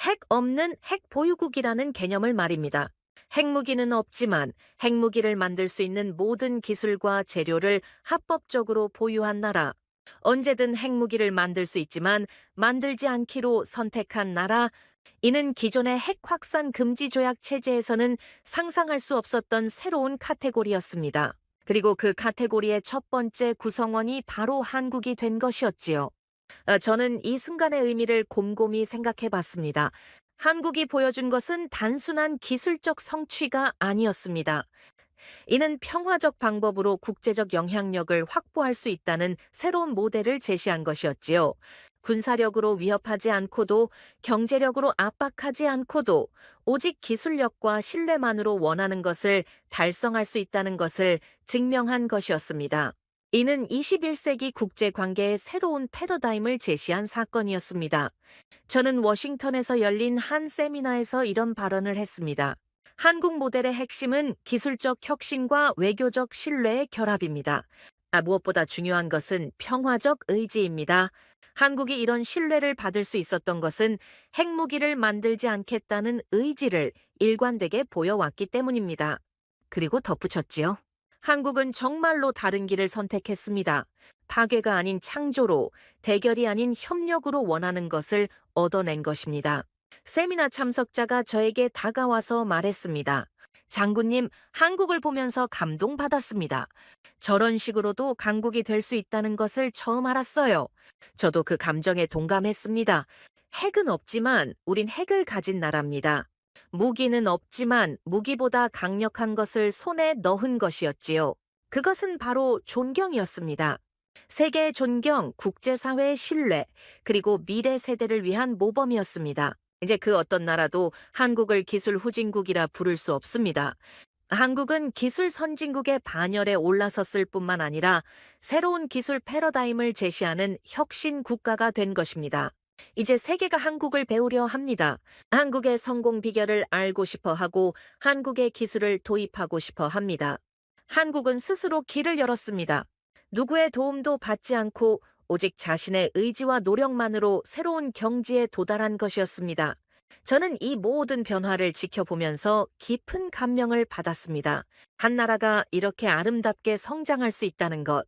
Speaker 3: 핵 없는 핵 보유국이라는 개념을 말입니다. 핵무기는 없지만 핵무기를 만들 수 있는 모든 기술과 재료를 합법적으로 보유한 나라. 언제든 핵무기를 만들 수 있지만 만들지 않기로 선택한 나라. 이는 기존의 핵 확산 금지 조약 체제에서는 상상할 수 없었던 새로운 카테고리였습니다. 그리고 그 카테고리의 첫 번째 구성원이 바로 한국이 된 것이었지요. 저는 이 순간의 의미를 곰곰이 생각해 봤습니다. 한국이 보여준 것은 단순한 기술적 성취가 아니었습니다. 이는 평화적 방법으로 국제적 영향력을 확보할 수 있다는 새로운 모델을 제시한 것이었지요. 군사력으로 위협하지 않고도 경제력으로 압박하지 않고도 오직 기술력과 신뢰만으로 원하는 것을 달성할 수 있다는 것을 증명한 것이었습니다. 이는 21세기 국제관계의 새로운 패러다임을 제시한 사건이었습니다. 저는 워싱턴에서 열린 한 세미나에서 이런 발언을 했습니다. 한국 모델의 핵심은 기술적 혁신과 외교적 신뢰의 결합입니다. 무엇보다 중요한 것은 평화적 의지입니다. 한국이 이런 신뢰를 받을 수 있었던 것은 핵무기를 만들지 않겠다는 의지를 일관되게 보여왔기 때문입니다. 그리고 덧붙였지요. 한국은 정말로 다른 길을 선택했습니다. 파괴가 아닌 창조로, 대결이 아닌 협력으로 원하는 것을 얻어낸 것입니다. 세미나 참석자가 저에게 다가와서 말했습니다. 장군님, 한국을 보면서 감동받았습니다. 저런 식으로도 강국이 될 수 있다는 것을 처음 알았어요. 저도 그 감정에 동감했습니다. 핵은 없지만 우린 핵을 가진 나라입니다. 무기는 없지만 무기보다 강력한 것을 손에 넣은 것이었지요. 그것은 바로 존경이었습니다. 세계의 존경, 국제사회의 신뢰, 그리고 미래 세대를 위한 모범이었습니다. 이제 그 어떤 나라도 한국을 기술 후진국이라 부를 수 없습니다. 한국은 기술 선진국의 반열에 올라섰을 뿐만 아니라 새로운 기술 패러다임을 제시하는 혁신 국가가 된 것입니다. 이제 세계가 한국을 배우려 합니다. 한국의 성공 비결을 알고 싶어 하고 한국의 기술을 도입하고 싶어 합니다. 한국은 스스로 길을 열었습니다. 누구의 도움도 받지 않고 오직 자신의 의지와 노력만으로 새로운 경지에 도달한 것이었습니다. 저는 이 모든 변화를 지켜보면서 깊은 감명을 받았습니다. 한 나라가 이렇게 아름답게 성장할 수 있다는 것.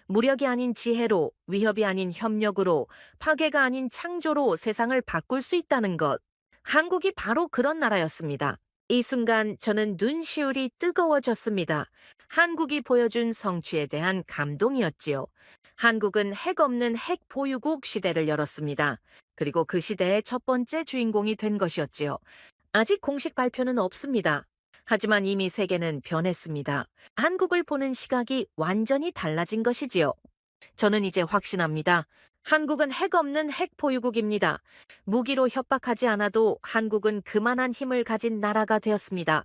Speaker 3: 무력이 아닌 지혜로, 위협이 아닌 협력으로, 파괴가 아닌 창조로 세상을 바꿀 수 있다는 것. 한국이 바로 그런 나라였습니다. 이 순간 저는 눈시울이 뜨거워졌습니다. 한국이 보여준 성취에 대한 감동이었지요. 한국은 핵 없는 핵 보유국 시대를 열었습니다. 그리고 그 시대의 첫 번째 주인공이 된 것이었지요. 아직 공식 발표는 없습니다. 하지만 이미 세계는 변했습니다. 한국을 보는 시각이 완전히 달라진 것이지요. 저는 이제 확신합니다. 한국은 핵 없는 핵 보유국입니다. 무기로 협박하지 않아도 한국은 그만한 힘을 가진 나라가 되었습니다.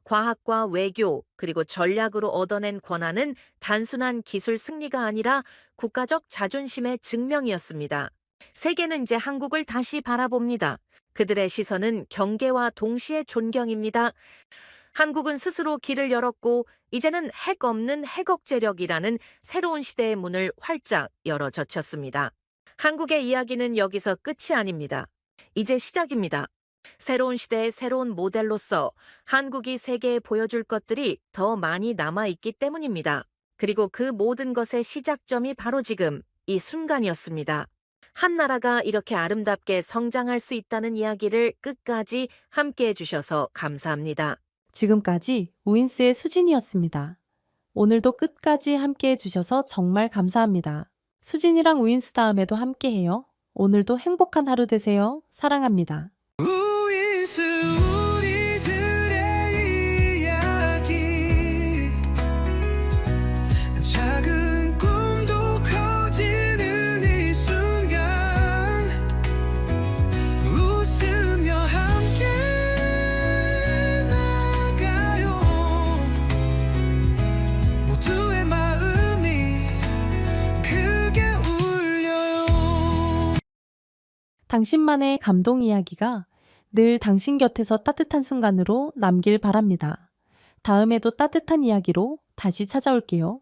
Speaker 3: 과학과 외교, 그리고 전략으로 얻어낸 권한은 단순한 기술 승리가 아니라 국가적 자존심의 증명이었습니다. 세계는 이제 한국을 다시 바라봅니다. 그들의 시선은 경계와 동시에 존경입니다. 한국은 스스로 길을 열었고 이제는 핵 없는 핵억제력이라는 새로운 시대의 문을 활짝 열어 젖혔습니다. 한국의 이야기는 여기서 끝이 아닙니다. 이제 시작입니다. 새로운 시대의 새로운 모델로서 한국이 세계에 보여줄 것들이 더 많이 남아있기 때문입니다. 그리고 그 모든 것의 시작점이 바로 지금 이 순간이었습니다. 한 나라가 이렇게 아름답게 성장할 수 있다는 이야기를 끝까지 함께 해주셔서 감사합니다.
Speaker 2: 지금까지 우인스의 수진이었습니다. 오늘도 끝까지 함께 해주셔서 정말 감사합니다. 수진이랑 우인스 다음에도 함께 해요. 오늘도 행복한 하루 되세요. 사랑합니다.
Speaker 4: 우인스 우리들의 이야기 작은 꿈도 커지는 이 순간 웃으며 함께 나가요 모두의 마음이 크게 울려요.
Speaker 2: 당신만의 감동 이야기가 늘 당신 곁에서 따뜻한 순간으로 남길 바랍니다. 다음에도 따뜻한 이야기로 다시 찾아올게요.